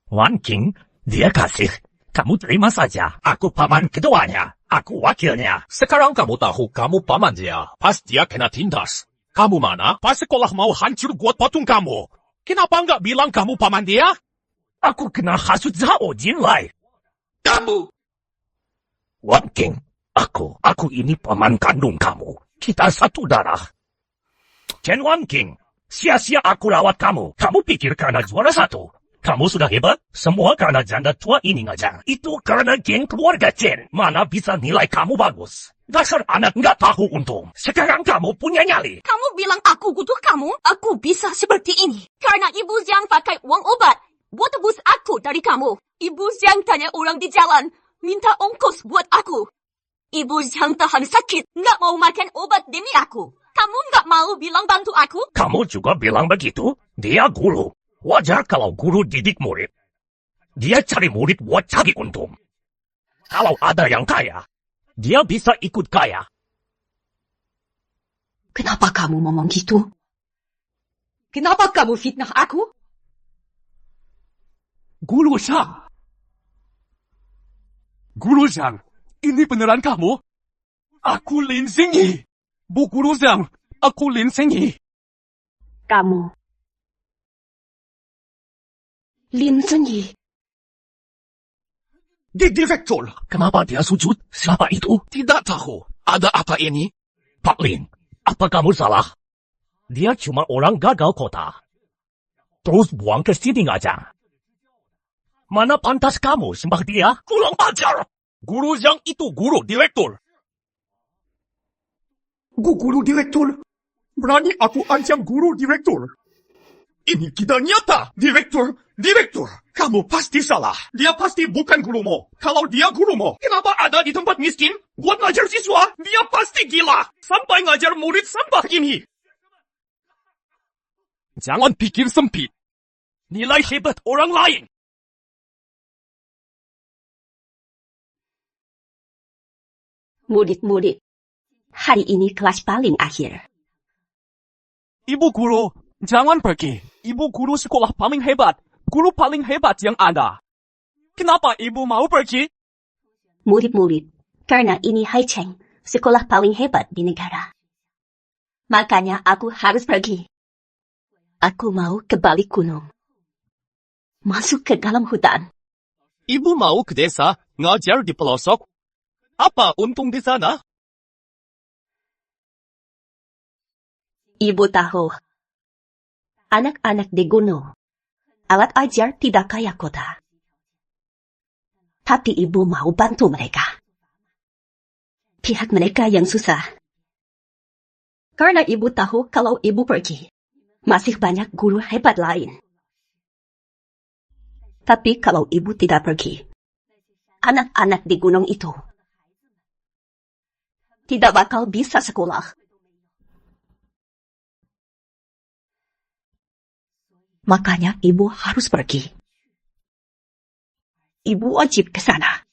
Wan King, dia kasih. Kamu terima saja. Aku paman keduanya. Aku wakilnya. Sekarang kamu tahu kamu paman dia. Pas dia kena tindas. Kamu mana? Pas sekolah mau hancur buat patung kamu. Kenapa nggak bilang kamu paman dia? Aku kena hasut Zhao Jinlai. Kamu. Wan King, aku ini paman kandung kamu. Kita satu darah. Chen Wan King, sia-sia aku rawat kamu. Kamu pikir karena juara 1? Kamu sudah hebat? Semua karena janda tua ini ngajar. Itu karena geng keluarga Chen. Mana bisa nilai kamu bagus. Dasar anak nggak tahu untung. Sekarang kamu punya nyali. Kamu bilang aku butuh kamu? Aku bisa seperti ini. Karena Ibu Zhang pakai uang obat. Buat tebus aku dari kamu. Ibu Zhang tanya orang di jalan. Minta ongkos buat aku. Ibu Zhang tahan sakit. Nggak mau makan obat demi aku. Kamu nggak mau bilang bantu aku? Kamu juga bilang begitu? Dia guru. Wajar kalau guru didik murid. Dia cari murid buat cari untung. Kalau ada yang kaya, dia bisa ikut kaya. Kenapa kamu ngomong gitu? Kenapa kamu fitnah aku? Guru Zhang, ini beneran kamu? Aku Lin Xingyi. Bu Guru Zhang, aku Lin Xingyi. Kamu. Lin Xingyi. Direktur. Kenapa dia sujud? Siapa itu? Tidak tahu. Ada apa ini? Pak Lin, apa kamu salah? Dia cuma orang gagal kota. Terus buang ke sini aja. Mana pantas kamu sembah dia? Kurang ajar. Guru Zhang itu guru direktur. Guru direktur? Berani aku ancam guru direktur? Ini tidak nyata. Direktur, kamu pasti salah. Dia pasti bukan gurumu. Kalau dia gurumu, kenapa ada di tempat miskin? Buat ngajar siswa, dia pasti gila. Sampai ngajar murid sampah ini. Jangan pikir sempit. Nilai hebat orang lain. Murid-murid, hari ini kelas paling akhir. Ibu guru, jangan pergi. Ibu guru sekolah paling hebat. Guru paling hebat yang ada. Kenapa ibu mau pergi? Murid-murid, karena ini Hai Cheng, sekolah paling hebat di negara. Makanya aku harus pergi. Aku mau ke balik gunung. Masuk ke dalam hutan. Ibu mau ke desa, ngajar di pelosok. Apa untung di sana? Ibu tahu, anak-anak di gunung, alat ajar tidak kayak kota. Tapi ibu mau bantu mereka. Pihak mereka yang susah. Karena ibu tahu kalau ibu pergi, masih banyak guru hebat lain. Tapi kalau ibu tidak pergi, anak-anak di gunung itu tidak bakal bisa sekolah. Makanya ibu harus pergi. Ibu wajib ke sana.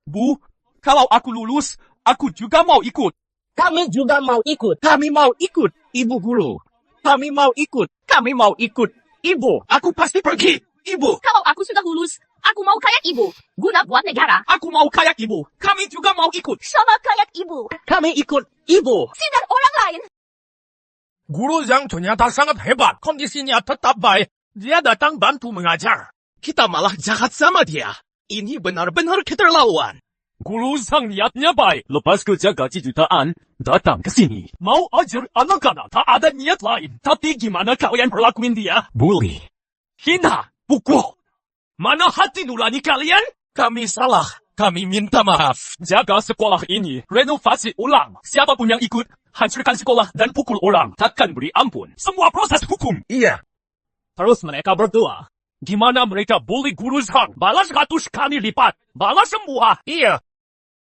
Bu, kalau aku lulus, aku juga mau ikut. Kami juga mau ikut. Kami mau ikut, Ibu Guru. Kami mau ikut. Kami mau ikut. Ibu, aku pasti pergi. Ibu, Kalau aku sudah lulus, aku mau kayak ibu. Guna buat negara. aku mau kayak ibu. Kami juga mau ikut. Sama kayak ibu. kami ikut. Ibu. Sinar orang lain. Guru yang ternyata sangat hebat. Kondisinya tetap baik. Dia datang bantu mengajar. Kita malah jahat sama dia. Ini benar-benar keterlaluan. Guru sang niatnya baik. Lepas kerja gaji jutaan, datang ke sini. Mau ajar anak-anak, tak ada niat lain. Tapi gimana kalian perlakuin dia? Bully. Hina. Pukul. Mana hati nurani kalian? Kami salah. Kami minta maaf. Jaga sekolah ini. Renovasi ulang. Siapapun yang ikut, hancurkan sekolah dan pukul orang. Takkan beri ampun. Semua proses hukum. Iya. Terus mereka berdua. Gimana mereka bully guru sang? Balas 100 kali lipat. Balas semua. Iya.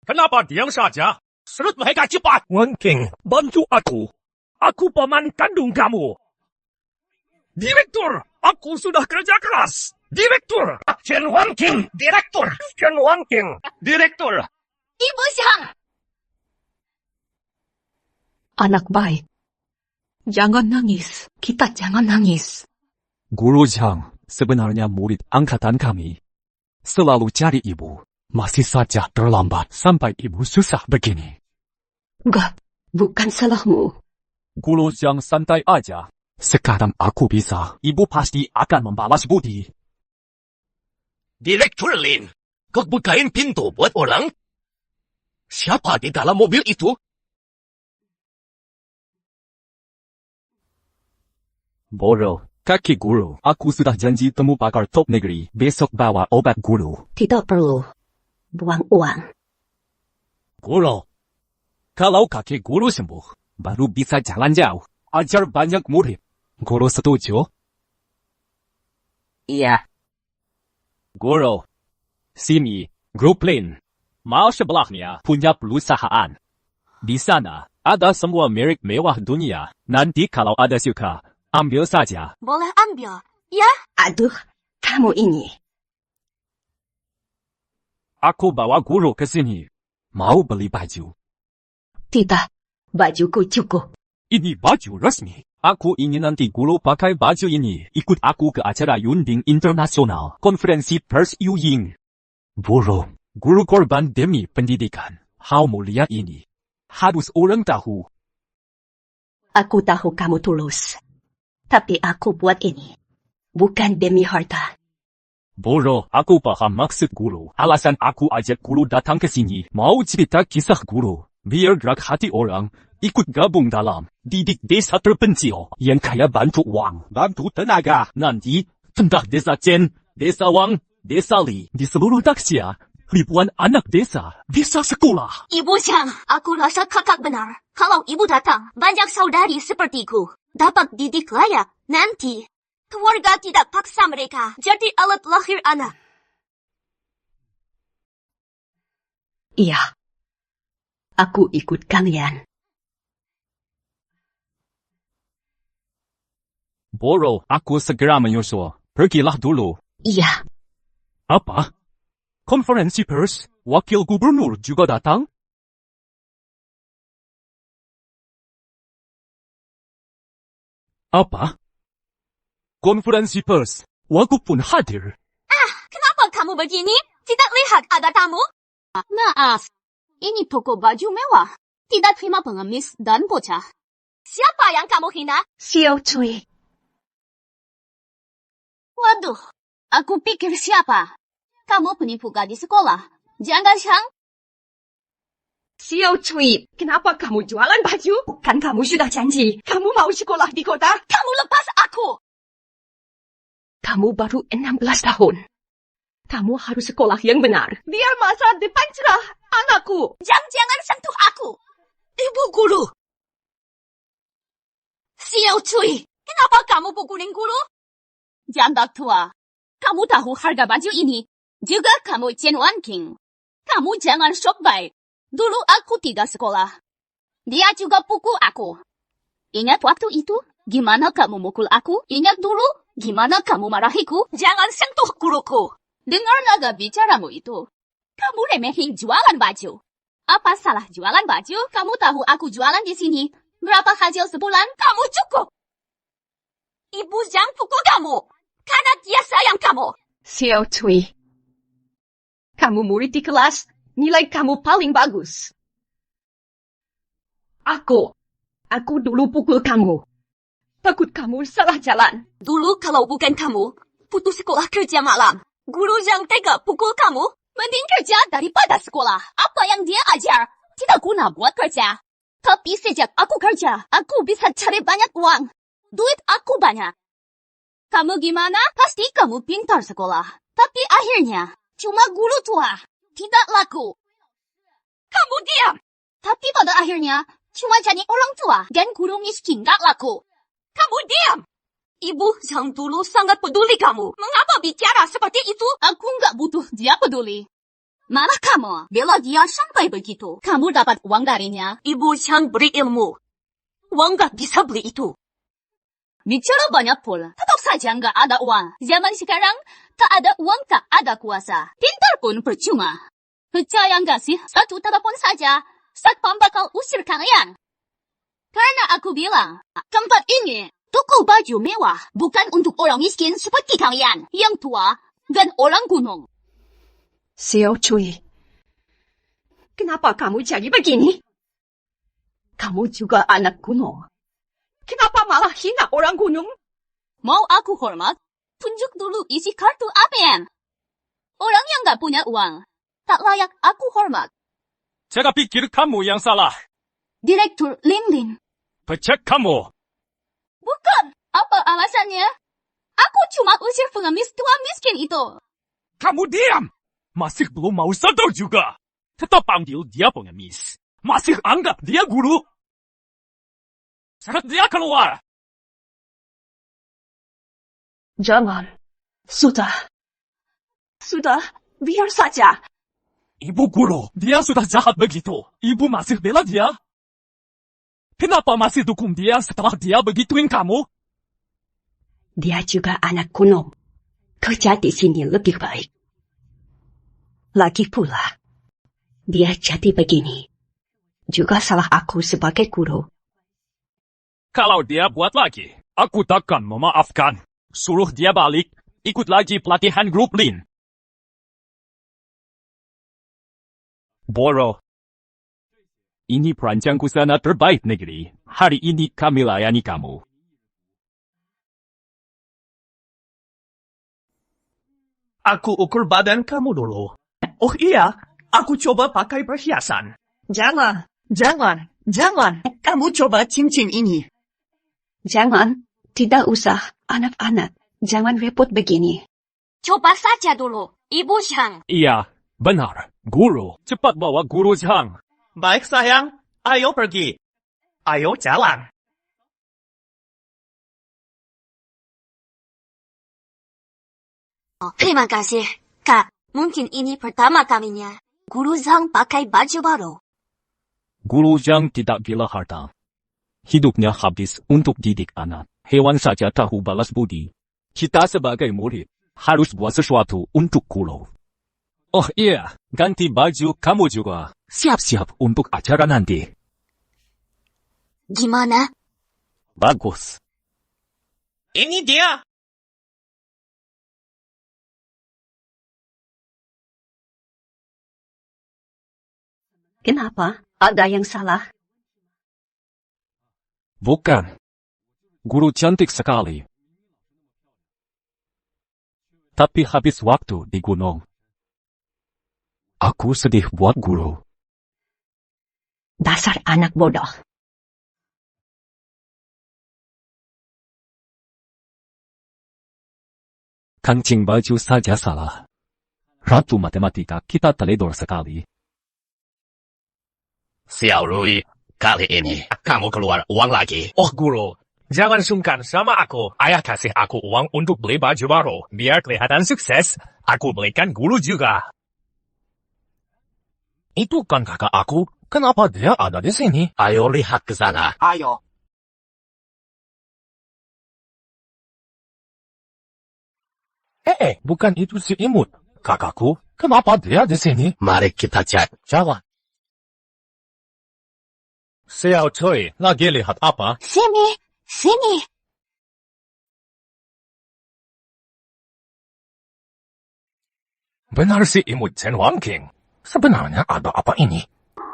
Kenapa diam saja? Serut mereka cepat. Wan King, bantu aku. Aku paman kandung kamu. Direktur, aku sudah kerja keras. Direktur. Chen Wan King, Direktur. Chen Wan King, Direktur. Ibu Xiang. Anak baik. Jangan nangis. Kita jangan nangis. Guru Zhang, sebenarnya murid angkatan kami. Selalu cari ibu. Masih saja terlambat sampai ibu susah begini. Enggak, bukan salahmu. Guru Zhang santai aja. Sekarang aku bisa. Ibu pasti akan membalas budi. Direktur Lin, kau bukain pintu buat orang? Siapa di dalam mobil itu? Boro, kaki guru. Aku sudah janji temu pakar top negeri. Besok bawa obat guru. Tidak perlu. Buang uang. Guru, kalau kaki guru sembuh, baru bisa jalan jauh. Ajar banyak murid. Guru setuju? Iya. Guru, sini, grup Lin. Mau sebelahnya punya perusahaan. Di sana, ada semua merek mewah dunia. Nanti kalau ada suka, ambil saja. Boleh ambil. Ya? Aduh, kamu ini. Aku bawa guru ke sini. Mau beli baju. Tidak, bajuku cukup. Ini baju resmi. Aku ingin nanti guru pakai baju ini. Ikut aku ke acara Yunding Internasional. Konferensi pers Yuying. Guru korban demi pendidikan. How mulia ini. Harus orang tahu. Aku tahu kamu tulus. Tapi aku buat ini. Bukan demi harta. Boro, aku paham maksud guru. Alasan aku ajak guru datang ke sini. Mau cerita kisah guru. Biar gerak hati orang. Ikut gabung dalam didik desa terpencil. Yang kaya bantu uang, bantu tenaga. Nanti, tentang desa Chen, desa Wang, desa Li. Di seluruh Daxia, ribuan anak desa bisa sekolah. Ibu Xiang, aku rasa kakak benar. Kalau ibu datang, banyak saudari sepertiku dapat didik layak. Nanti, keluarga tidak paksa mereka jadi alat lahir anak. Iya. Aku ikut kalian. Boro, aku segera menyusul. Pergilah dulu. Iya. Apa? Konferensi pers, wakil gubernur juga datang? Apa? Konferensi pers, Wagub pun hadir. Kenapa kamu begini? Tidak lihat ada tamu? Maaf, ini toko baju mewah. Tidak terima pengemis dan bocah. Siapa yang kamu hina? Xiao Cui. Waduh, aku pikir siapa? Kamu penipu gadis sekolah. Jangan Xiang. Xiao Cui, kenapa kamu jualan baju? Kan kamu sudah janji. Kamu mau sekolah di kota? Kamu lepas aku. Kamu baru 16 tahun. Kamu harus sekolah yang benar. Biar masa depan cerah, anakku. Jangan sentuh aku. Ibu guru. Xiao Cui, kenapa kamu pukulin guru? Janda tua, kamu tahu harga baju ini. Juga kamu Chen Wanqing. Kamu jangan sok baik. Dulu aku tidak sekolah. Dia juga pukul aku. Ingat waktu itu? Gimana kamu mukul aku? Ingat dulu? Gimana kamu marahiku? Jangan sentuh guruku. Dengar naga bicaramu itu. Kamu remehin jualan baju. Apa salah jualan baju? Kamu tahu aku jualan di sini. Berapa hasil sebulan? Kamu cukup. Ibu jangan pukul kamu. Karena dia sayang kamu. Xiao Cui. Kamu murid di kelas. Nilai kamu paling bagus. Aku dulu pukul kamu. Takut kamu salah jalan. Dulu kalau bukan kamu, putus sekolah kerja malam. Guru yang tega pukul kamu, mending kerja daripada sekolah. Apa yang dia ajar, tidak guna buat kerja. Tapi sejak aku kerja, aku bisa cari banyak uang. Duit aku banyak. Kamu gimana? Pasti kamu pintar sekolah. Tapi akhirnya, cuma guru tua. Tidak laku. Kamu diam. Tapi pada akhirnya, cuma jadi orang tua dan guru miskin gak laku. Kamu diam. Ibu yang dulu sangat peduli kamu. Mengapa bicara seperti itu? Aku nggak butuh dia peduli. Malah kamu bela dia sampai begitu. Kamu dapat uang darinya. Ibu yang beri ilmu. Uang nggak bisa beli itu. Bicara banyak pul. Tetap saja nggak ada uang. Zaman sekarang, tak ada uang tak ada kuasa. Pintar pun percuma. Percaya nggak sih? Satu telepon saja. Satpam bakal usir kalian. Karena aku bilang, tempat ini toko baju mewah, bukan untuk orang miskin seperti kalian, yang tua dan orang gunung. Xiao Cui, kenapa kamu jadi begini? Kamu juga anak gunung. Kenapa malah hina orang gunung? Mau aku hormat? Tunjuk dulu isi kartu ATM. Orang yang gak punya uang, tak layak aku hormat. 제가 pikir kamu yang salah. Direktur Lin Lin. Pecek kamu. Bukan. Apa alasannya? Aku cuma usir pengemis tua miskin itu. Kamu diam. Masih belum mau sadar juga. Tetap panggil dia pengemis. Masih anggap dia guru. Seret dia keluar. Jangan. Sudah, biar saja. Ibu guru, dia sudah jahat begitu. Ibu masih bela dia? Kenapa masih dukung dia setelah dia begituin kamu? Dia juga anak gunung. Kerja di sini lebih baik. Lagi pula, dia jadi begini. Juga salah aku sebagai guru. Kalau dia buat lagi, aku takkan memaafkan. Suruh dia balik, ikut lagi pelatihan grup Lin. Boro. Ini perancang busana terbaik negeri. Hari ini kami layani kamu. Aku ukur badan kamu dulu. Oh iya, aku coba pakai perhiasan. Jangan. Kamu coba cincin ini. Jangan, tidak usah, anak-anak. Jangan repot begini. Coba saja dulu, Ibu Zhang. Iya, benar. Guru, cepat bawa Guru Zhang. Baik sayang, ayo pergi. Ayo jalan. Oh, terima kasih, Kak. Mungkin ini pertama kalinya. Guru Zhang pakai baju baru. Guru Zhang tidak gila harta. Hidupnya habis untuk didik anak. Hewan saja tahu balas budi. Kita sebagai murid harus buat sesuatu untuk guru. Oh iya, ganti baju kamu juga. Siap-siap untuk acara nanti. Gimana? Bagus. Ini dia. Kenapa? Ada yang salah? Bukan. Guru cantik sekali. Tapi habis waktu di gunung. Aku sedih buat guru. Dasar anak bodoh. Kancing baju saja salah. Ratu Matematika, kita teledor sekali. Xiao Rui, kali ini kamu keluar uang lagi. Oh guru, jangan sungkan sama aku. Ayah kasih aku uang untuk beli baju baru. Biar kelihatan sukses, aku belikan guru juga. Itu kan kakak aku. Kenapa dia ada di sini? Ayo lihat ke sana. Ayo. Bukan itu si Imut. Kakakku, kenapa dia di sini? Mari kita cek. Jawab. Xiao Cui, lagi lihat apa? Sini, sini. Benar si Imut Chen Wangking. Sebenarnya ada apa ini?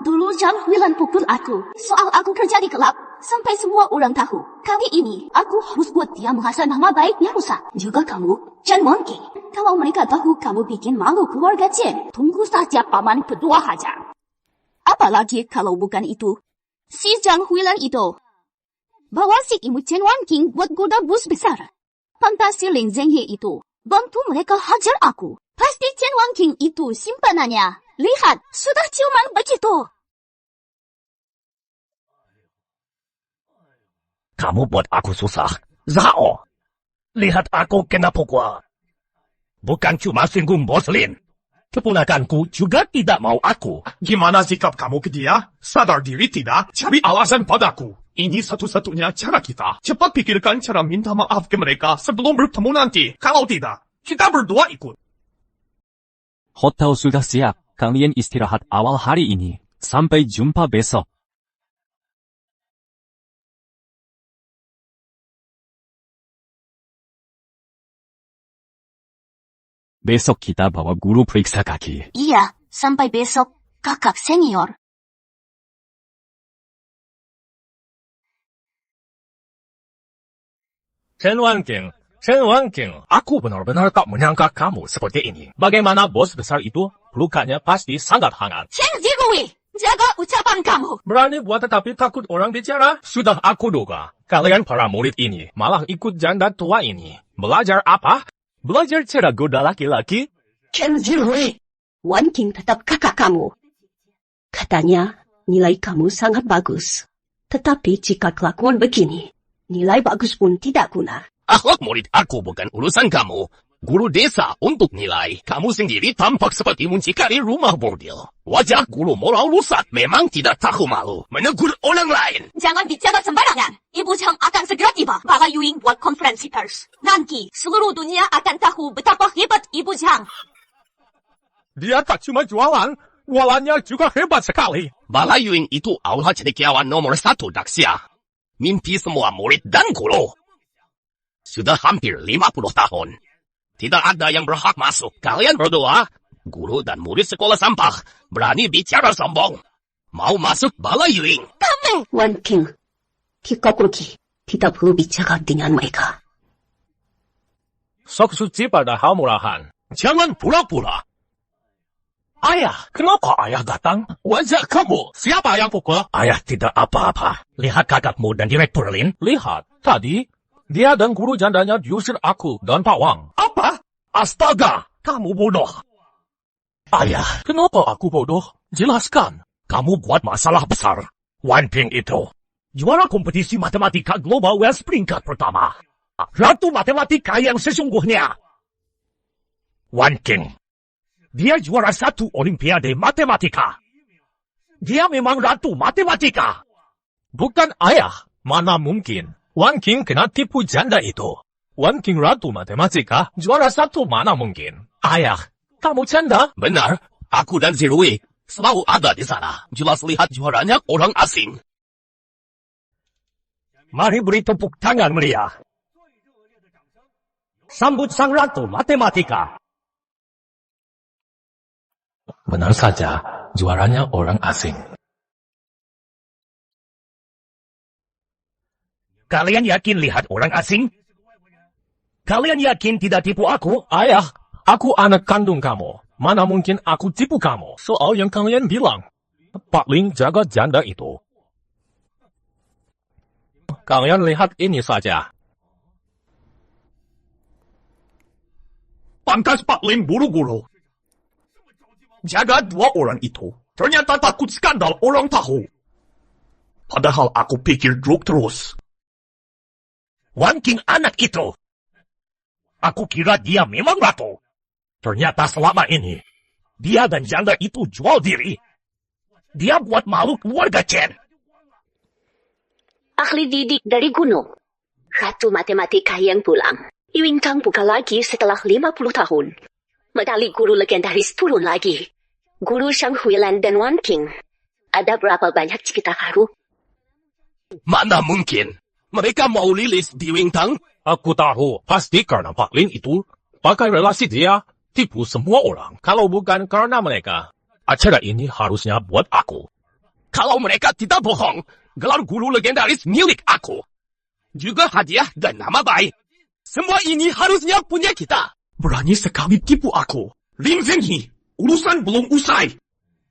Dulu Jang Huilan pukul aku. Soal aku kerja di kelab. Sampai semua orang tahu. Kali ini, aku harus buat dia merasa nama baiknya rusak. Juga kamu, Chen Wangking. Kalau mereka tahu kamu bikin malu keluarga Chen, tunggu saja paman berdua aja. Apalagi kalau bukan itu. Si Jang Huilan itu. Bawa si Imut Chen Wangking buat goda bus besar. Pantas si Ling Zhenghe itu. Bantu mereka hajar aku. Pasti Chen Wangking itu simpanannya. Lihat, sudah ciuman begitu. Kamu buat aku susah. Zhao, lihat aku kena pukul. Bukan cuma singgung bos Lin. Keponakanku juga tidak mau aku. Gimana sikap kamu ke dia? Sadar diri tidak? Cari alasan padaku. Ini satu-satunya cara kita. Cepat pikirkan cara minta maaf ke mereka sebelum bertemu nanti. Kalau tidak, kita berdua ikut. Hotel sudah siap. Kalian istirahat awal hari ini. Sampai jumpa besok. Besok kita bawa guru periksa kaki. Iya, sampai besok, kakak senior. Chen Wangking, aku benar-benar tak menyangka kamu seperti ini. Bagaimana bos besar itu? Pelukannya pasti sangat hangat. Chen Zirui, jaga ucapan kamu. Berani buat tetapi takut orang bicara? Sudah aku duga. Kalian para murid ini malah ikut janda tua ini. Belajar apa? Belajar cara goda laki-laki? Chen Zirui, Wangking tetap kakak kamu. Katanya, nilai kamu sangat bagus. Tetapi jika kelakuan begini, nilai bagus pun tidak guna. Akhlak murid aku bukan urusan kamu. Guru desa untuk nilai. Kamu sendiri tampak seperti muncikari rumah bordil. Wajah guru moral rusak. Memang tidak tahu malu. Menegur orang lain. Jangan bicara sembarangan. Ibu Chang akan segera tiba. Para Yuing buat konferensi pers. Nanti, seluruh dunia akan tahu betapa hebat Ibu Chang. Dia tak cuma jualan, jualannya juga hebat sekali. Bala Yuing itu aula cendekiawan nomor 1 Daxia. Mimpi semua murid dan guru. Sudah hampir 50 tahun. Tidak ada yang berhak masuk. Kalian berdua, guru dan murid sekolah sampah, berani bicara sombong. Mau masuk Bala Yuing. Kami! Wangking, Kikokuruki, tidak perlu bicara dengan mereka. Sok suci padahal murahan. Jangan pura-pura. Ayah, kenapa ayah datang? Wajah kamu. Siapa yang pukul? Ayah tidak apa-apa. Lihat kakakmu dan Direktur Lin. Lihat, tadi dia dan guru jandanya diusir aku dan Pak Wang. Apa? Astaga, kamu bodoh. Ayah, Kenapa aku bodoh? Jelaskan. kamu buat masalah besar. Wangking itu juara kompetisi matematika Global West peringkat pertama. Ratu matematika yang sesungguhnya. Wangking, dia juara 1 Olimpiade matematika. Dia memang ratu matematika. Bukan ayah. Mana mungkin. Wangking kena tipu janda itu. Wangking ratu matematika, juara 1 mana mungkin. Ayah, kamu canda? Benar, aku dan Zirui selalu ada di sana. Jelas lihat juaranya orang asing. Mari beri tepuk tangan meriah. Sambut sang ratu matematika. Benar saja, juaranya orang asing. Kalian yakin lihat orang asing? Kalian yakin tidak tipu aku? Ayah, aku anak kandung kamu. Mana mungkin aku tipu kamu? Soal yang kalian bilang. Pak Ling jaga janda itu. Kalian lihat ini saja. Pantas Pak Lim buru-buru. Jaga dua orang itu. Ternyata takut skandal orang tahu. Padahal aku pikir druk terus. Wan King anak itu. Aku kira dia memang ratu. Ternyata selama ini, dia dan janda itu jual diri. Dia buat malu keluarga Chen. Ahli didik dari gunung. Ratu matematika yang pulang. Ying Tang buka lagi setelah 50 tahun. Medali guru legendaris turun lagi. Guru Shang Huilan dan Wan King. Ada berapa banyak cerita baru? Mana mungkin? Mereka mau lilis di Ying Tang? Aku tahu, pasti karena Pak Lin itu pakai relasi dia, tipu semua orang. Kalau bukan karena mereka, acara ini harusnya buat aku. Kalau mereka tidak bohong, gelar guru legendaris milik aku. Juga hadiah dan nama baik. Semua ini harusnya punya kita. Berani sekali tipu aku. Lim Zhenyi, urusan belum usai.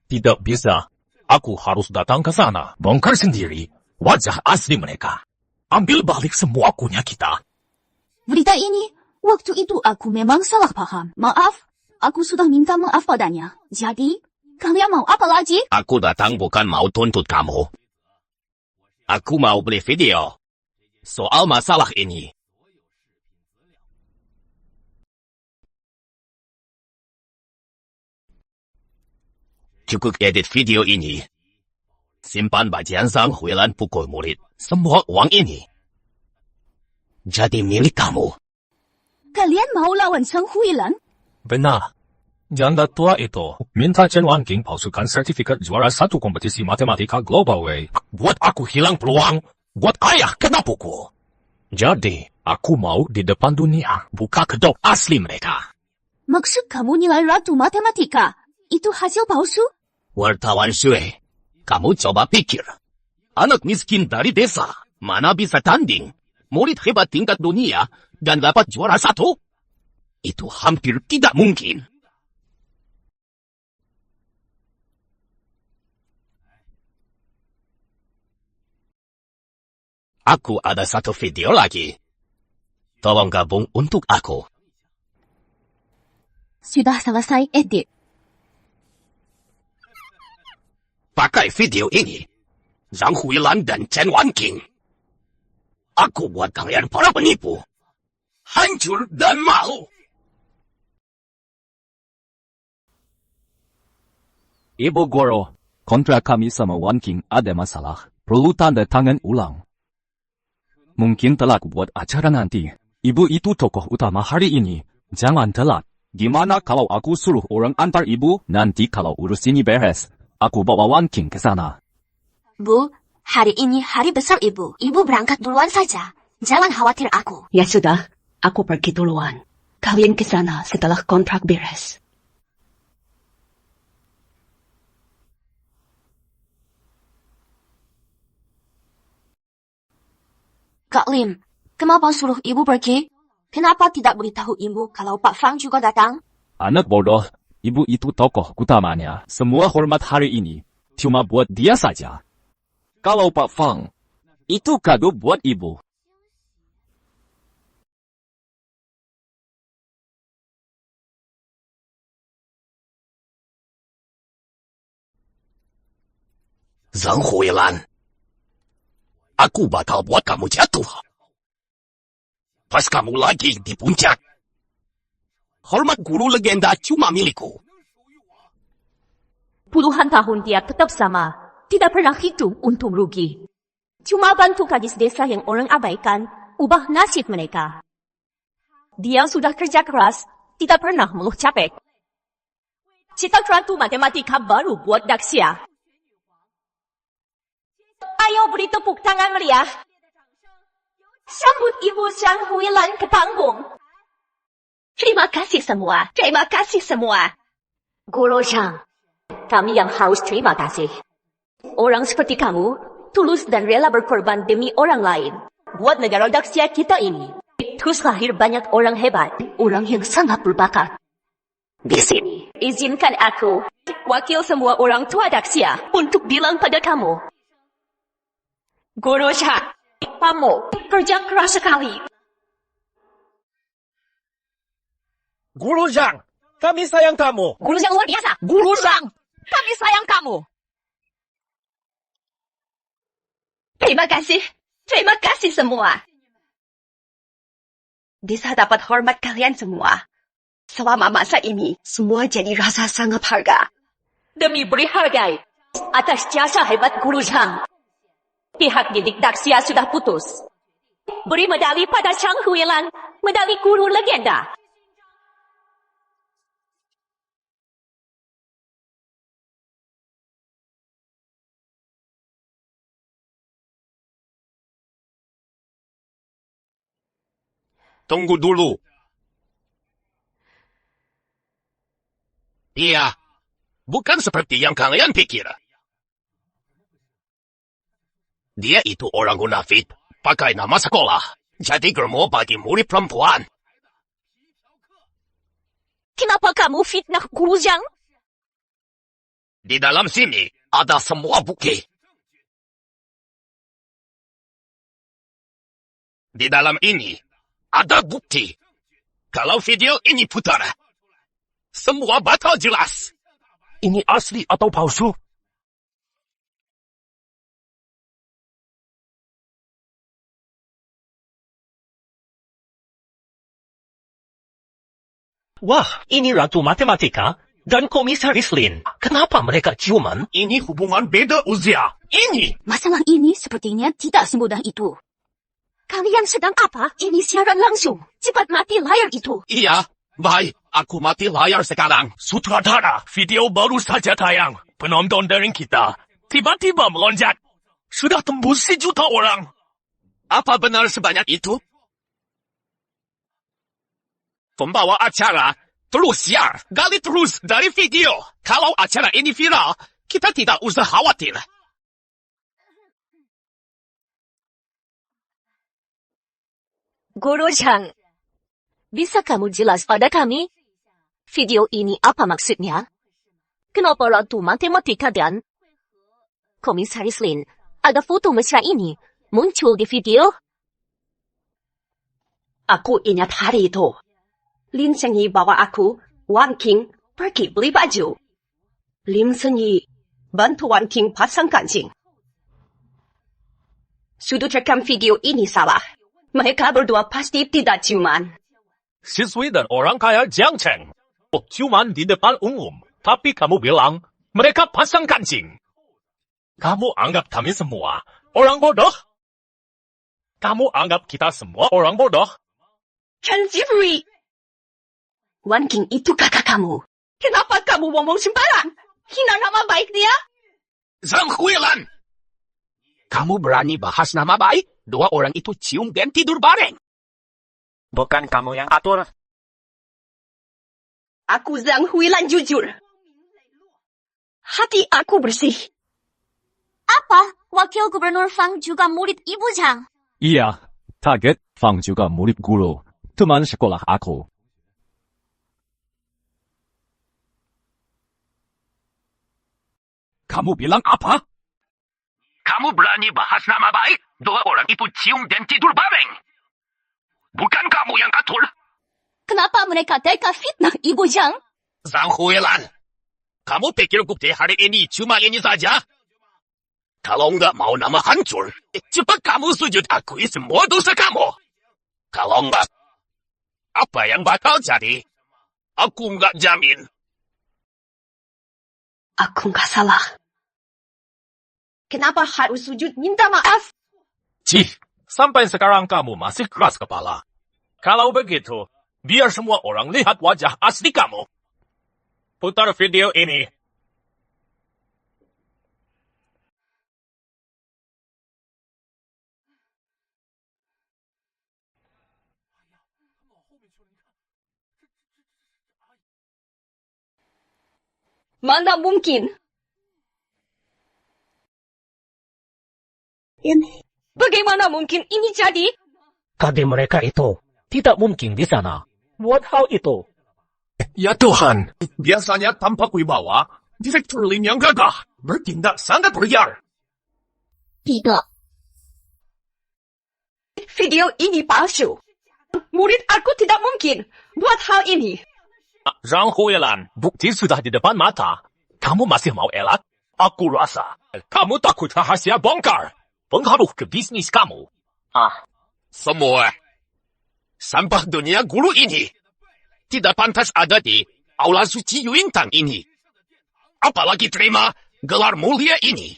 Tidak bisa. Aku harus datang ke sana, bongkar sendiri wajah asli mereka. Ambil balik semua punya kita. Berita ini, waktu itu aku memang salah paham. Maaf, aku sudah minta maaf padanya. Jadi, kalian mau apa lagi? Aku datang bukan mau tuntut kamu. Aku mau beli video soal masalah ini. Cukup edit video ini. Simpan bagian Shang Huilan pukul murid. Semua uang ini jadi milik kamu. Kalian mau lawan Shang Huilan? Benar. Janda tua itu minta Chen Wan King palsukan sertifikat juara satu kompetisi matematika Global Way. Buat aku hilang peluang. Buat ayah kena pukul. Jadi, aku mau di depan dunia buka kedok asli mereka. Maksud kamu nilai ratu matematika itu hasil palsu? Wartawan Shui, kamu coba pikir. Anak miskin dari desa, mana bisa tanding? Murid hebat tingkat dunia dan dapat juara satu? Itu hampir tidak mungkin. Aku ada satu video lagi. Tolong gabung untuk aku. Sudah selesai edit. Pakai video ini. Zhang Huilan dan Chen Wan King. Aku buat kalian para penipu. Hancur dan malu. Ibu Guru, kontrak kami sama Wan King ada masalah. Perlu tanda tangan ulang. Mungkin telat buat acara nanti. Ibu itu tokoh utama hari ini. Jangan telat. Gimana kalau aku suruh orang antar ibu? Nanti kalau urus ini beres, aku bawa Wan King ke sana. Bu, hari ini hari besar ibu. Ibu berangkat duluan saja. Jangan khawatir aku. Ya sudah, aku pergi duluan. Kalian ke sana setelah kontrak beres. Kak Lim, kenapa suruh ibu pergi? Kenapa tidak beritahu ibu kalau Pak Fang juga datang? Anak bodoh, ibu itu tokoh utamanya. Semua hormat hari ini cuma buat dia saja. Kalau Pak Fang, itu kado buat ibu. Zhang Huilan, aku bakal buat kamu jatuh. Pas kamu lagi di puncak. Hormat guru legenda cuma milikku. Puluhan tahun dia tetap sama. Tidak pernah hitung untung rugi. Cuma bantu gadis desa yang orang abaikan, ubah nasib mereka. Dia sudah kerja keras, tidak pernah mengeluh capek. Cita ratu matematika baru buat Daxia. Ayo beri tepuk tangan meriah. Sambut Ibu Shang Huilan ke panggung. Terima kasih semua. Terima kasih semua. Guru Shang, kami yang harus terima kasih. Orang seperti kamu, tulus dan rela berkorban demi orang lain. Buat negara Daxia kita ini. Terus lahir banyak orang hebat. Orang yang sangat berbakat. Di sini, izinkan aku, wakil semua orang tua Daxia, untuk bilang pada kamu. Guru Shang, kamu kerja keras sekali. Guru Zhang, Kami sayang kamu. Guru yang luar biasa. Guru Zhang, kami sayang kamu. Terima kasih. Terima kasih semua. Bisa dapat hormat kalian semua. Selama masa ini, semua jadi rasa sangat berharga. Demi beri hargai atas jasa hebat Guru Zhang. Pihak didik Daxia sudah putus. Beri medali pada Chang Huilan, medali guru legenda. Tunggu dulu. Iya, bukan seperti yang kalian pikir. Dia itu orang munafik, pakai nama sekolah. Jadi germo bagi murid perempuan. Kenapa kamu fitnah Guru Zhang? Di dalam sini ada semua bukti. Di dalam ini ada bukti. Kalau video ini putar, semua batal jelas. Ini asli atau palsu? Wah, ini Ratu Matematika dan Komisaris Lin. Kenapa mereka ciuman? Ini hubungan beda usia. Ini! Masalah ini sepertinya tidak semudah itu. Kalian sedang apa? Ini siaran langsung. Cepat mati layar itu. Iya, baik. Aku mati layar sekarang. Sutradara, video baru saja tayang. Penonton daring kita tiba-tiba melonjak. Sudah tembus 1 juta orang. Apa benar sebanyak itu? Pembawa acara terus siar, gali terus dari video. Kalau acara ini viral, kita tidak usah khawatir. Guru Zhang, bisa kamu jelas pada kami? Video ini apa maksudnya? Kenapa Ratu Matematika dan Komisaris Lin ada foto mesra ini muncul di video? Aku ingat hari itu. Lin Sengyi bawa aku, Wang King, pergi beli baju. Lin Sengyi bantu Wang King pasang kancing. Sudut rekam video ini salah. Mereka berdua pasti tidak ciuman. Siswi dan orang kaya Jiang Cheng. Ciuman di depan umum. Tapi kamu bilang mereka pasang kancing. Kamu anggap kami semua orang bodoh? Kamu anggap kita semua orang bodoh? Chen Jifrui, Wan King itu kakak kamu. Kenapa kamu ngomong sembarang? Hina nama baik dia? Zhang Huilan! Kamu berani bahas nama baik? 2 orang itu cium dan tidur bareng. Bukan kamu yang atur. Aku Zhang Huilan jujur. Hati aku bersih. Apa? Wakil Gubernur Fang juga murid Ibu Zhang. Iya, target Fang juga murid guru. Teman sekolah aku. Kamu bilang apa? Kamu berani bahas nama baik? 2 orang itu cium dan tidur bareng. Bukan kamu yang atur. Kenapa mereka teka fitnah Ibu Zhang? Zhang Huilan, kamu pikir bukti hari ini cuma ini saja? Kalau nggak mau nama hancur, cepat kamu sujud akui semua dosa kamu. Kalau nggak, apa yang bakal jadi? Aku nggak jamin. Aku nggak salah. Kenapa harus sujud minta maaf? Cih, sampai sekarang kamu masih keras kepala. Kalau begitu, biar semua orang lihat wajah asli kamu. Putar video ini. Mana mungkin? Bagaimana mungkin ini jadi? Kade mereka itu tidak mungkin di sana. Buat hal itu. Ya Tuhan, biasanya tampak wibawa, Direktur Lin yang gagah, bertindak sangat liar. Tidak. Video ini palsu. Murid aku tidak mungkin buat hal ini. Zhang Huilan, bukti sudah di depan mata. Kamu masih mau elak? Aku rasa kamu takut rahasia bongkar. Pengaruh ke bisnis kamu. Semua sampah dunia guru ini tidak pantas ada di aula suci Yuintang ini. Apalagi terima gelar mulia ini.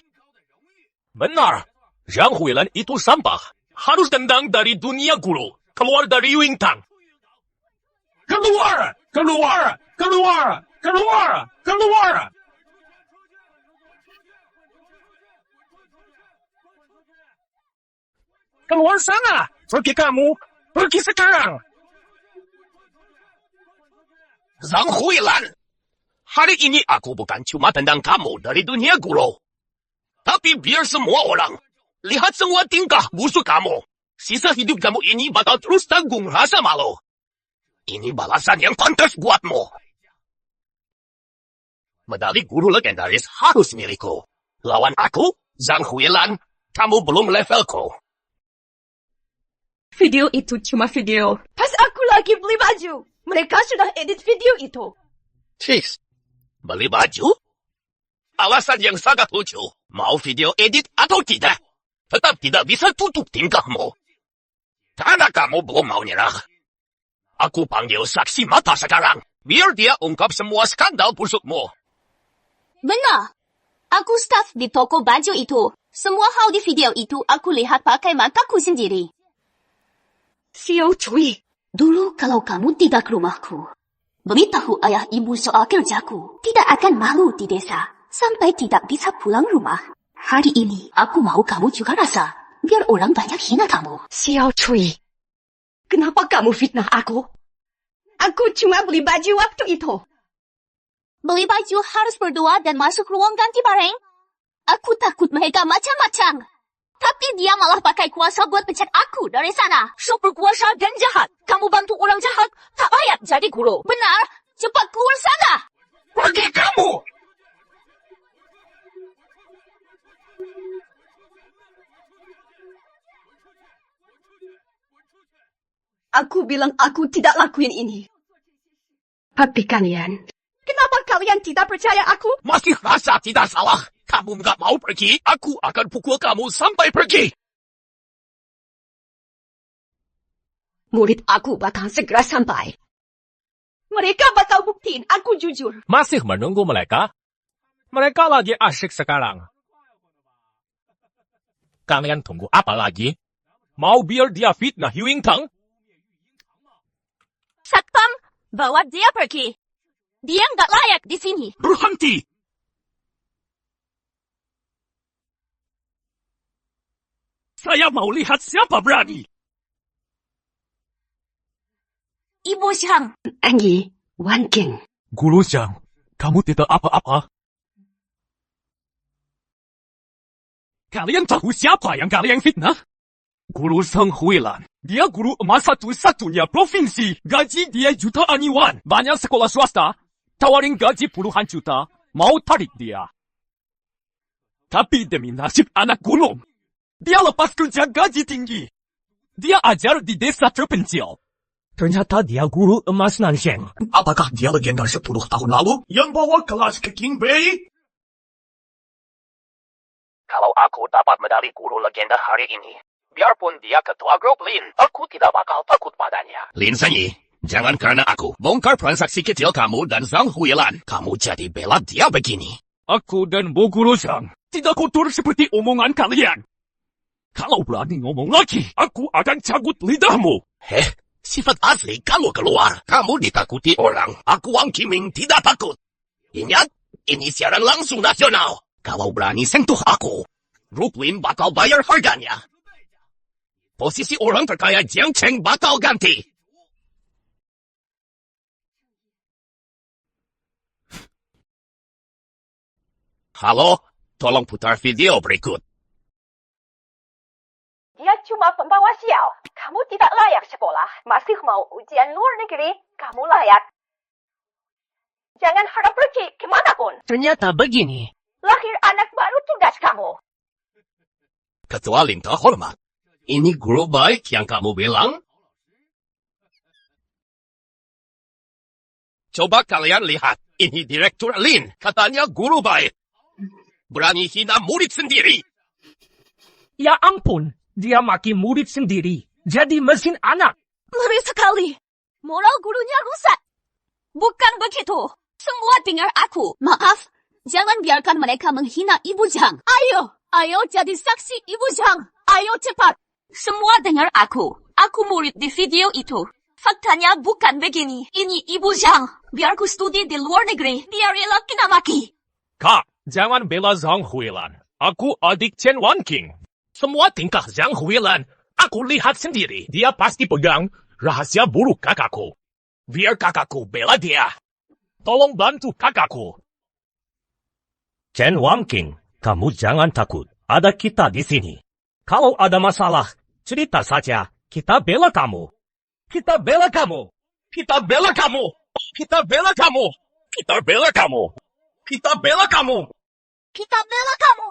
Benar. Zhang Huilan itu sampah. Harus tendang dari dunia guru. Keluar dari Yuintang. Keluar! Keluar! Keluar! Keluar! Keluar! Keluar sana! Pergi kamu! Pergi sekarang! Zhang Huilan! Hari ini aku bukan cuma tendang kamu dari dunia guru. Tapi biar semua orang lihat semua tingkah busuk kamu. Sisa hidup kamu ini bakal terus tanggung rasa malu. Ini balasan yang pantas buatmu. Medali guru legendaris harus milikku. Lawan aku, Zhang Huilan, kamu belum levelku. Video itu cuma video. Pas aku lagi beli baju, mereka sudah edit video itu. Cis, beli baju? Alasan yang sangat lucu. Mau video edit atau tidak, tetap tidak bisa tutup tingkahmu. Karena kamu belum mau nyerah. Aku panggil saksi mata sekarang, biar dia ungkap semua skandal busukmu. Benar. Aku staff di toko baju itu. Semua hal di video itu aku lihat pakai mataku sendiri. Xiao Cui. Dulu kalau kamu tidak ke rumahku, beritahu ayah ibu soal kerjaku, tidak akan malu di desa, sampai tidak bisa pulang rumah. Hari ini aku mau kamu juga rasa, biar orang banyak hina kamu. Xiao Cui, kenapa kamu fitnah aku? Aku cuma beli baju waktu itu. Beli baju harus berdua dan masuk ruang ganti bareng. Aku takut mereka macam-macam. Tapi dia malah pakai kuasa buat pecat aku dari sana. Super kuasa dan jahat. Kamu bantu orang jahat, tak layak jadi guru. Benar, cepat keluar sana. Pergi kamu! Aku bilang aku tidak lakuin ini. Tapi kalian, kenapa kalian tidak percaya aku? Masih rasa tidak salah. Kamu nggak mau pergi, aku akan pukul kamu sampai pergi. Murid aku bakal segera sampai. Mereka bakal buktiin aku jujur. Masih menunggu mereka? Mereka lagi asyik sekarang. Kalian tunggu apa lagi? Mau biar dia fitnah Yuintang? Satpam, bawa dia pergi. Dia nggak layak di sini. Berhenti! Saya mau lihat siapa berani. Ibu Xiang. Anggi, Wan King. Guru Xiang, kamu tidak apa-apa. Kalian tahu siapa yang kalian fitnah? Guru Zhang Huilan. Dia guru emas satu-satunya provinsi. Gaji dia jutaan yuan. Banyak sekolah swasta tawarin gaji puluhan juta, mau tarik dia. Tapi demi nasib anak gunung, dia lepas kerja gaji tinggi. Dia ajar di desa terpencil. Ternyata dia guru emas Nansheng. Apakah dia legenda 10 tahun lalu yang bawa kelas ke King Bay? Kalau aku dapat medali guru legenda hari ini, biarpun dia ketua grup Lin, aku tidak bakal takut padanya. Lin Sanyi, jangan karena aku bongkar transaksi kecil kamu dan Zhang Huilan, kamu jadi bela dia begini. Aku dan Bu Guru Zhang tidak kotor seperti omongan kalian. Kalau berani ngomong lagi, aku akan cabut lidahmu. Sifat asli kamu keluar. Kamu ditakuti orang. Aku Wang Qiming tidak takut. Ingat, ini siaran langsung nasional. Kalau berani sentuh aku, Brooklyn bakal bayar harganya. Posisi orang terkaya Jiang Cheng bakal ganti. Halo, tolong putar video berikut. Dia cuma pembawa sial. Kamu tidak layak sekolah. Masih mau ujian luar negeri, kamu layak. Jangan harap pergi kemanapun. Ternyata begini. Lahir anak baru tugas kamu. Ketua Lin terhormat. Ini guru baik yang kamu bilang? Coba kalian lihat, ini Direktur Lin, katanya guru baik. Berani hina murid sendiri. Ya ampun, dia maki murid sendiri. Jadi mesin anak. Ngeri sekali. Moral gurunya rusak. Bukan begitu. Semua dengar aku. Maaf, jangan biarkan mereka menghina Ibu Zhang. Ayo jadi saksi Ibu Zhang. Ayo cepat. Semua dengar aku. Aku murid di video itu. Faktanya bukan begini. Ini Ibu Zhang. Biar ku studi di luar negeri. Dia rela kena maki. Kak, jangan bela Zhang Huilan. Aku adik Chen Wanqing. Semua tingkah Zhang Huilan, aku lihat sendiri. Dia pasti pegang rahasia buruk kakakku. Biar kakakku bela dia. Tolong bantu kakakku. Chen Wanqing, kamu jangan takut. Ada kita di sini. Kalau ada masalah, cerita saja. Kita bela kamu. Kita bela kamu. Kita bela kamu. Kita bela kamu. Kita bela kamu. Kita bela kamu. Kita bela kamu.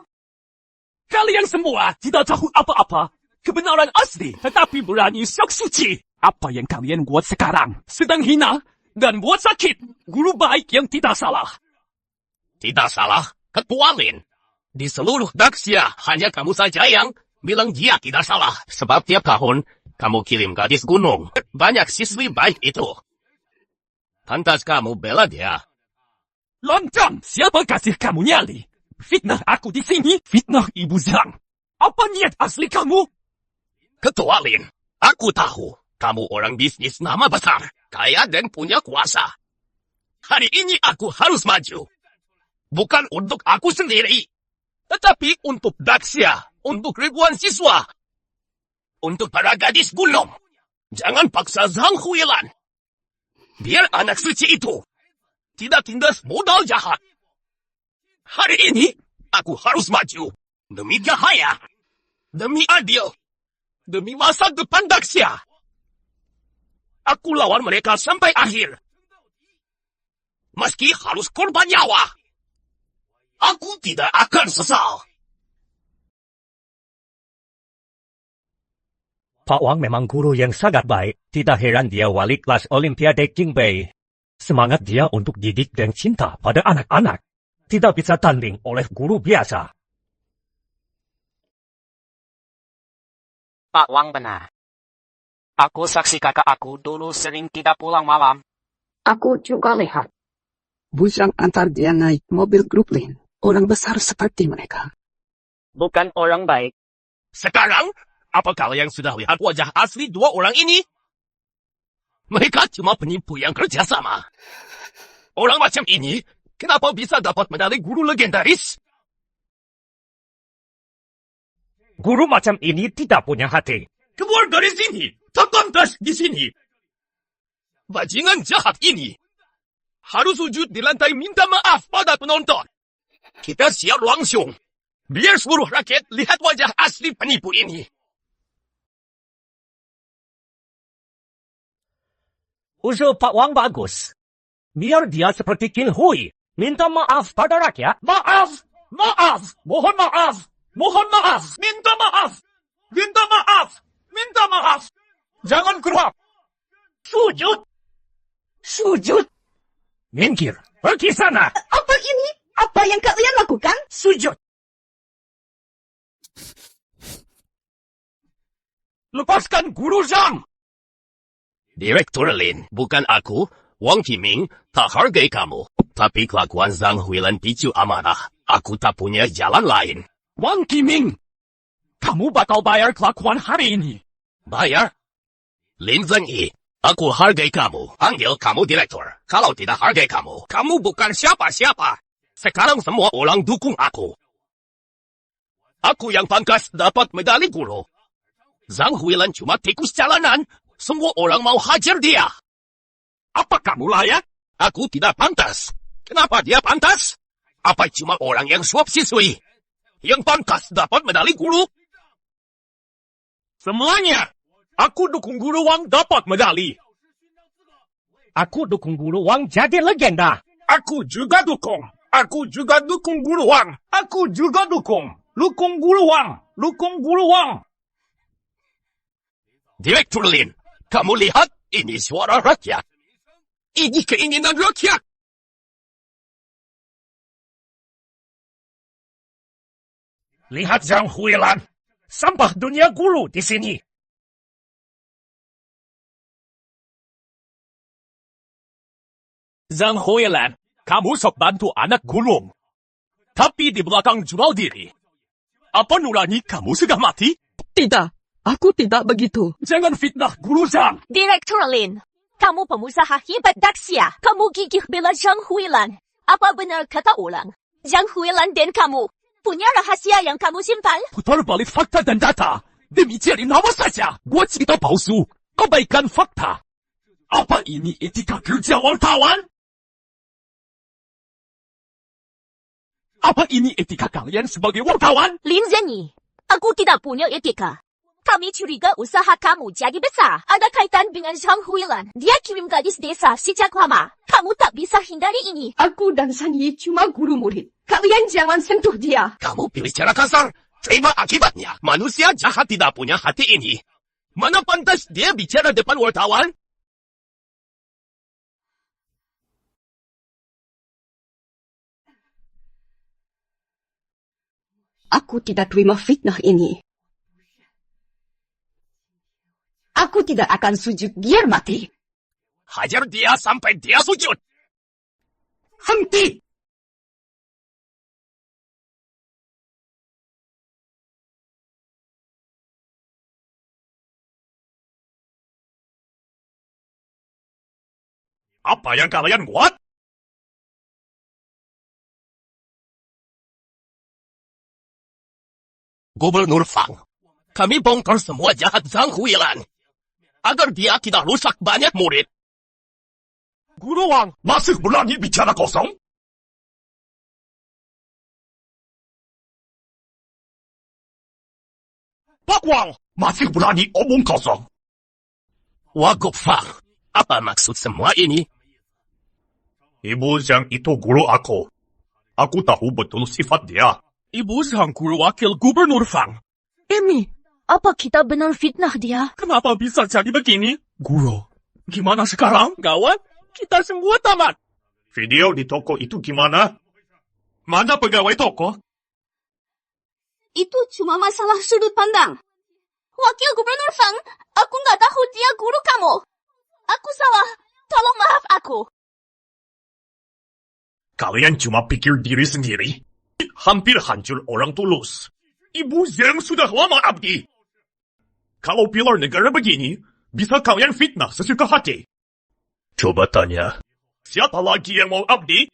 Kalian semua tidak tahu apa-apa. Kebenaran asli, tetapi berani sok suci. Apa yang kalian buat sekarang? Sedang hina dan buat sakit. Guru baik yang tidak salah. Tidak salah, Ketua Lin. Di seluruh Daxia, hanya kamu saja yang bilang dia tidak salah. Sebab tiap tahun, kamu kirim gadis gunung. Banyak siswi baik itu. Pantas kamu bela dia. Lonceng, siapa kasih kamu nyali? Fitnah aku di sini, fitnah Ibu Zhang. Apa niat asli kamu? Ketua Lin, aku tahu kamu orang bisnis nama besar, kaya dan punya kuasa. Hari ini aku harus maju. Bukan untuk aku sendiri, tetapi untuk Daxia, untuk ribuan siswa. Untuk para gadis gunung. Jangan paksa Zhang Huilan. Biar anak suci itu tidak tindas modal jahat. Hari ini, aku harus maju. Demi Gahaya. Demi adil. Demi masa depan Daxia. Aku lawan mereka sampai akhir. Meski harus korban nyawa. Aku tidak akan sesal. Pak Wang memang guru yang sangat baik. Tidak heran dia wali kelas Olimpiade Qingbei. Semangat dia untuk didik dan cinta pada anak-anak. Tidak bisa tanding oleh guru biasa. Pak Wang benar. Aku saksi kakak aku dulu sering tidak pulang malam. Aku juga lihat. Bu Zhang antar dia naik mobil grup Lin. Orang besar seperti mereka. Bukan orang baik. Sekarang, apa kalian sudah lihat wajah asli dua orang ini? Mereka cuma penipu yang kerjasama. Orang macam ini, kenapa bisa dapat medali guru legendaris? Guru macam ini tidak punya hati. Keluar dari sini, tertandas di sini. Bajingan jahat ini harus sujud di lantai minta maaf pada penonton. Kita siap langsung. Biar seluruh rakyat lihat wajah asli penipu ini. Usul Pak Wang bagus. Biar dia seperti Qin Hui. Minta maaf pada rakyat. Maaf! Maaf! Mohon maaf! Mohon maaf! Minta maaf! Minta maaf! Minta maaf! Jangan keluar! Sujud! Sujud! Minggir! Pergi sana! Apa ini? Apa yang kalian lakukan? Sujud! Lepaskan Guru Zhang! Direktur Lin, bukan aku, Wang Qiming, tak hargai kamu. Tapi kelakuan Zhang Huilan picu amarah. Aku tak punya jalan lain. Wang Qiming, kamu bakal bayar kelakuan hari ini. Bayar? Lin Zhengyi, aku hargai kamu. Panggil kamu direktur. Kalau tidak hargai kamu, kamu bukan siapa-siapa. Sekarang semua orang dukung aku. Aku yang pantas dapat medali guru. Zhang Huilan cuma tikus jalanan. Semua orang mau hajar dia. Apa kamu layak? Aku tidak pantas. Kenapa dia pantas? Apa cuma orang yang suap siswi yang pantas dapat medali guru? Semuanya. Aku dukung Guru Wang dapat medali. Aku dukung Guru Wang jadi legenda. Aku juga dukung. Aku juga dukung Guru Wang. Aku juga dukung. Dukung Guru Wang. Dukung Guru Wang. Direktur Lin, kamu lihat ini suara rakyat. Ini keinginan rakyat. Lihat Zhang Huilan. Sampah dunia guru di sini. Zhang Huilan, kamu sok bantu anak gulung. Tapi di belakang jual diri. Apa nurani kamu sudah mati? Tidak, aku tidak begitu. Jangan fitnah guru Zhang. Direktur Lin, kamu pengusaha hebat Daxia. Kamu gigih bela Zhang Huilan. Apa benar kata orang? Zhang Huilan dan kamu punya rahasia yang kamu simpan? Putar balik fakta dan data. Demi cari nama saja. Gua cerita palsu. Kebaikan fakta. Apa ini etika kerja wartawan? Apa ini etika kalian sebagai wartawan? Lin Zhenyi, aku tidak punya etika. Kami curiga usaha kamu jadi besar. Ada kaitan dengan Zhang Huilan. Dia kirim gadis desa sejak lama. Kamu tak bisa hindari ini. Aku dan Sanyi cuma guru murid. Kalian jangan sentuh dia. Kamu pilih cara kasar. Terima akibatnya. Manusia jahat tidak punya hati ini. Mana pantas dia bicara depan wartawan? Aku tidak terima fitnah ini. Aku tidak akan sujud biar mati. Hajar dia sampai dia sujud. Henti! Apa yang kalian buat? Gubernur Fang, kami bongkar semua jahat Zhang Huilan. Agar dia tidak rusak banyak murid. Guru Wang, masih berani bicara kosong? Pak Wang, masih berani omong kosong? Wagub Fang, apa maksud semua ini? Ibu Zhang itu guru aku. Aku tahu betul sifat dia. Ibu Zhang guru wakil gubernur Fang. Emi, apa kita benar fitnah dia? Kenapa bisa jadi begini? Guru, gimana sekarang? Gawat, kita semua tamat. Video di toko itu gimana? Mana pegawai toko? Itu cuma masalah sudut pandang. Wakil Gubernur Fang, aku nggak tahu dia guru kamu. Aku salah. Tolong maaf aku. Kalian cuma pikir diri sendiri. Hampir hancur orang tulus. Ibu Zhang sudah lama abdi. Kalau pilar negara begini, bisa kalian fitnah sesuka hati. Coba tanya, siapa lagi yang mau abdi?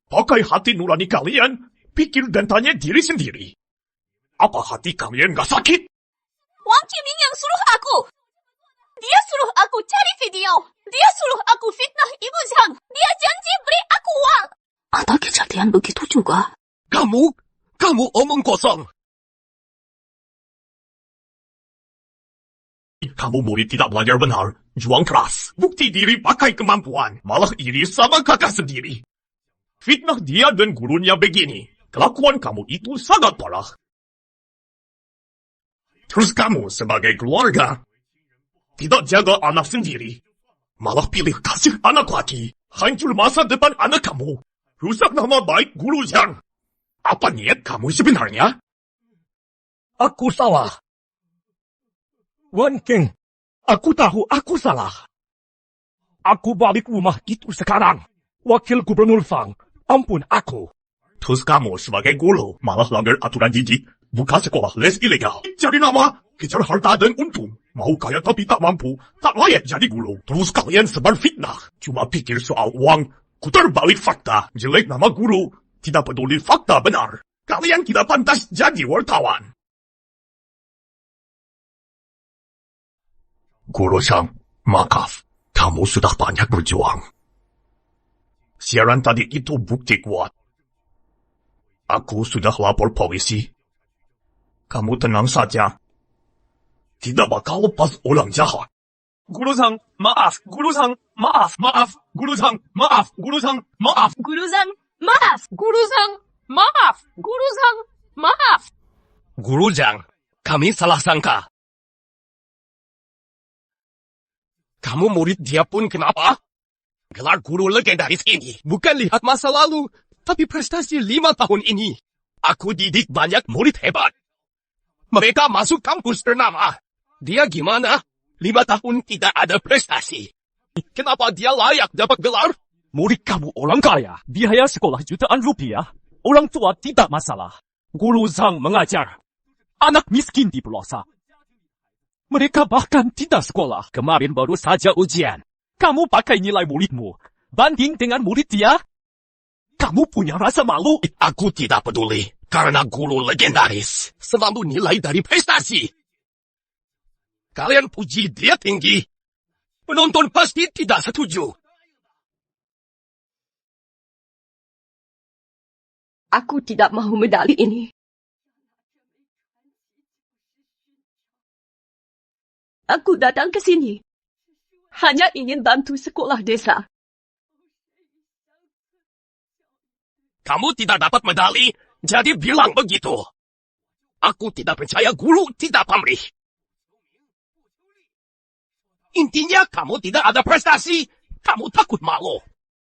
Pakai hati nurani kalian, pikir dan tanya diri sendiri. Apa hati kalian gak sakit? Wang Qiming yang suruh aku. Dia suruh aku cari video. Dia suruh aku fitnah Ibu Zhang. Dia janji beri aku uang. Ada kejadian begitu juga. Kamu omong kosong. Kamu murid tidak belajar benar, juang keras, bukti diri pakai kemampuan, malah iri sama kakak sendiri. Fitnah dia dan gurunya begini, kelakuan kamu itu sangat parah. Terus kamu sebagai keluarga, tidak jaga anak sendiri, malah pilih kasih anak laki, hancur masa depan anak kamu, rusak nama baik guru Zhang. Apa niat kamu sebenarnya? Aku salah. Wan King, aku tahu aku salah. Aku balik rumah itu sekarang. Wakil Gubernur Fang, ampun aku. Terus kamu sebagai guru malah langgar aturan didik, buka sekolah les ilegal. Cari nama, kejar harta dan untung. Mau kaya tapi tak mampu, tak layak jadi guru. Terus kalian sebar fitnah. Cuma pikir soal uang, putar balik fakta, jelek nama guru. Tidak peduli fakta benar. Kalian tidak pantas jadi wartawan. Guru Zhang, maaf. Kamu sudah banyak berjuang. Siaran tadi itu bukti kuat. Aku sudah lapor polisi. Kamu tenang saja. Tidak bakal lepas orang jahat. Guru Zhang, maaf. Guru Zhang, maaf. Maaf. Guru Zhang, maaf. Guru Zhang, maaf. Guru Zhang, maaf. Guru Zhang, maaf. Guru Zhang, maaf. Guru Zhang, kami salah sangka. Kamu murid dia pun kenapa? Gelar guru legendaris ini bukan lihat masa lalu, tapi prestasi 5 tahun ini. Aku didik banyak murid hebat. Mereka masuk kampus ternama. Dia gimana? 5 tahun tidak ada prestasi. Kenapa dia layak dapat gelar? Murid kamu orang kaya, biaya sekolah jutaan rupiah. Orang tua tidak masalah. Guru Zhang mengajar. Anak miskin di pelosok. Mereka bahkan tidak sekolah. Kemarin baru saja ujian. Kamu pakai nilai muridmu. Banding dengan murid dia. Kamu punya rasa malu. Aku tidak peduli. Karena guru legendaris selalu nilai dari prestasi. Kalian puji dia tinggi. Penonton pasti tidak setuju. Aku tidak mau medali ini. Aku datang ke sini hanya ingin bantu sekolah desa. Kamu tidak dapat medali, jadi bilang begitu. Aku tidak percaya guru tidak pamrih. Intinya kamu tidak ada prestasi, kamu takut malu.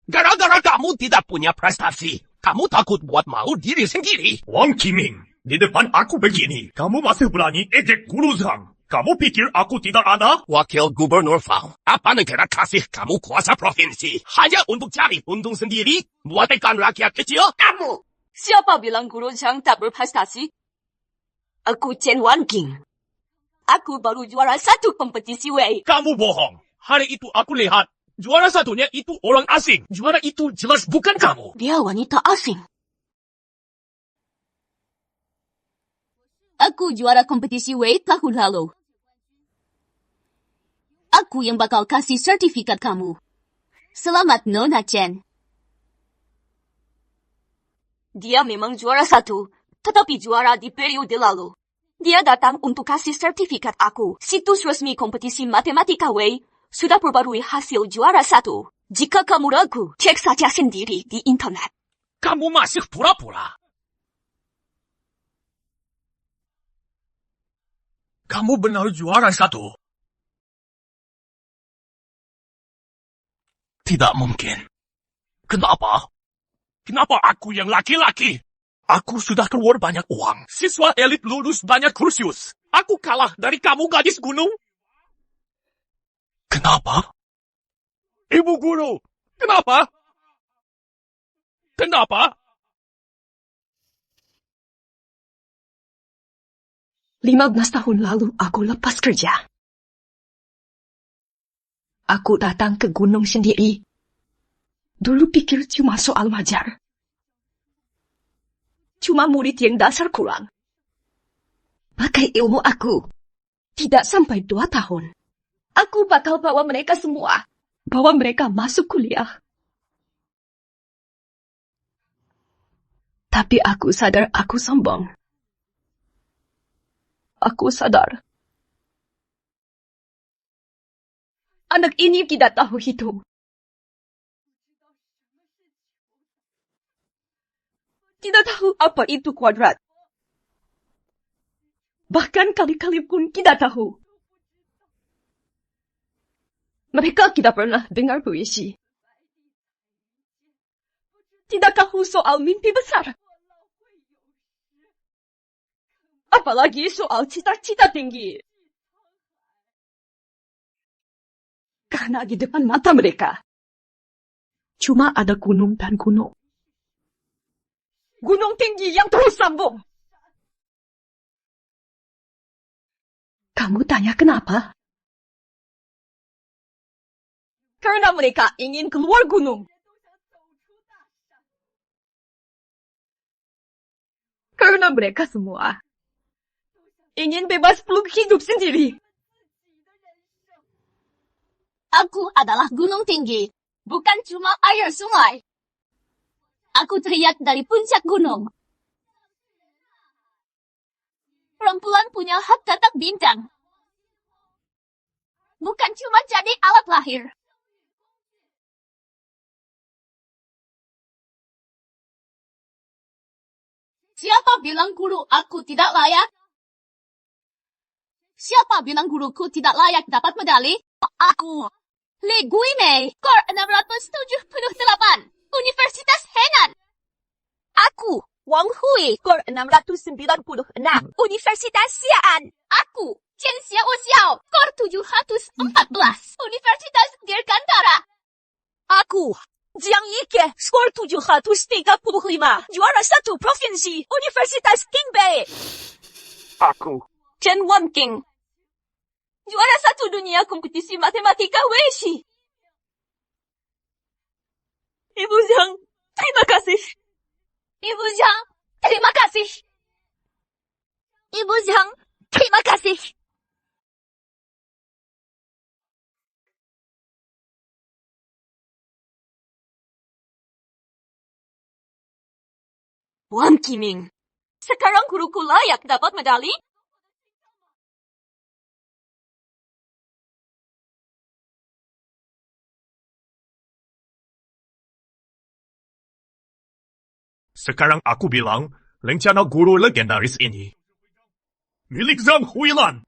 Gara-gara kamu tidak punya prestasi, kamu takut buat malu diri sendiri. Wang Qiming, di depan aku begini, kamu masih berani ejek guru Zhang. Kamu pikir aku tidak ada? Wakil Gubernur Fang, apa negara kasih kamu kuasa provinsi? Hanya untuk cari untung sendiri? Buatkan rakyat kecil? Kamu! Siapa bilang guru Zhang tak berprestasi? Aku Chen Wanqing. Aku baru juara 1 kompetisi Wei. Kamu bohong. Hari itu aku lihat. Juara satunya itu orang asing. Juara itu jelas bukan kamu. Dia wanita asing. Aku juara kompetisi Wei tahun lalu. Aku yang bakal kasih sertifikat kamu. Selamat Nona Chen. Dia memang juara 1, tetapi juara di periode lalu. Dia datang untuk kasih sertifikat aku. Situs resmi kompetisi matematika Wei sudah perbarui hasil juara 1. Jika kamu ragu, cek saja sendiri di internet. Kamu masih pura-pura. Kamu benar juara 1. Tidak mungkin. Kenapa? Kenapa aku yang laki-laki? Aku sudah keluar banyak uang. Siswa elit lulus banyak kursus. Aku kalah dari kamu gadis gunung. Kenapa? Ibu guru, kenapa? Kenapa? 15 tahun lalu aku lepas kerja. Aku datang ke gunung sendiri. Dulu pikir cuma soal wajar. Cuma murid yang dasar kurang. Pakai ilmu aku. Tidak sampai 2 tahun. Aku bakal bawa mereka semua. Bawa mereka masuk kuliah. Tapi aku sadar aku sombong. Aku sadar. Anak ini tidak tahu hitung. Tidak tahu apa itu kuadrat. Bahkan kali-kali pun tidak tahu. Mereka tidak pernah dengar puisi. Tidak tahu soal mimpi besar. Apalagi soal cita-cita tinggi. Karena di depan mata mereka, cuma ada gunung dan gunung. Gunung tinggi yang terus sambung. Kamu tanya kenapa? Karena mereka ingin keluar gunung. Karena mereka semua ingin bebas peluk hidup sendiri. Aku adalah gunung tinggi, bukan cuma air sungai. Aku teriak dari puncak gunung. Perempuan punya hak tatap bintang. Bukan cuma jadi alat lahir. Siapa bilang guru aku tidak layak? Siapa bilang guruku tidak layak dapat medali? Aku. Leguime, Kor 678, Universitas Henan. Aku, Wang Hui, Kor 696, Universitas Xi'an. Aku, Chen Xiao, Kor 714, Universitas Dirgantara. Aku, Jiang Yike, skor 735, juara 1 provinsi, Universitas Qingbei. Aku, Chen Wanqing, juara 1 dunia kompetisi matematika Weishi. Ibu Jiang, terima kasih. Ibu Jiang, terima kasih. Ibu Jiang, terima kasih. Wan Qiming, sekarang guruku layak dapat medali? Sekarang aku bilang, rencana guru legendaris ini milik Zhang Huilan.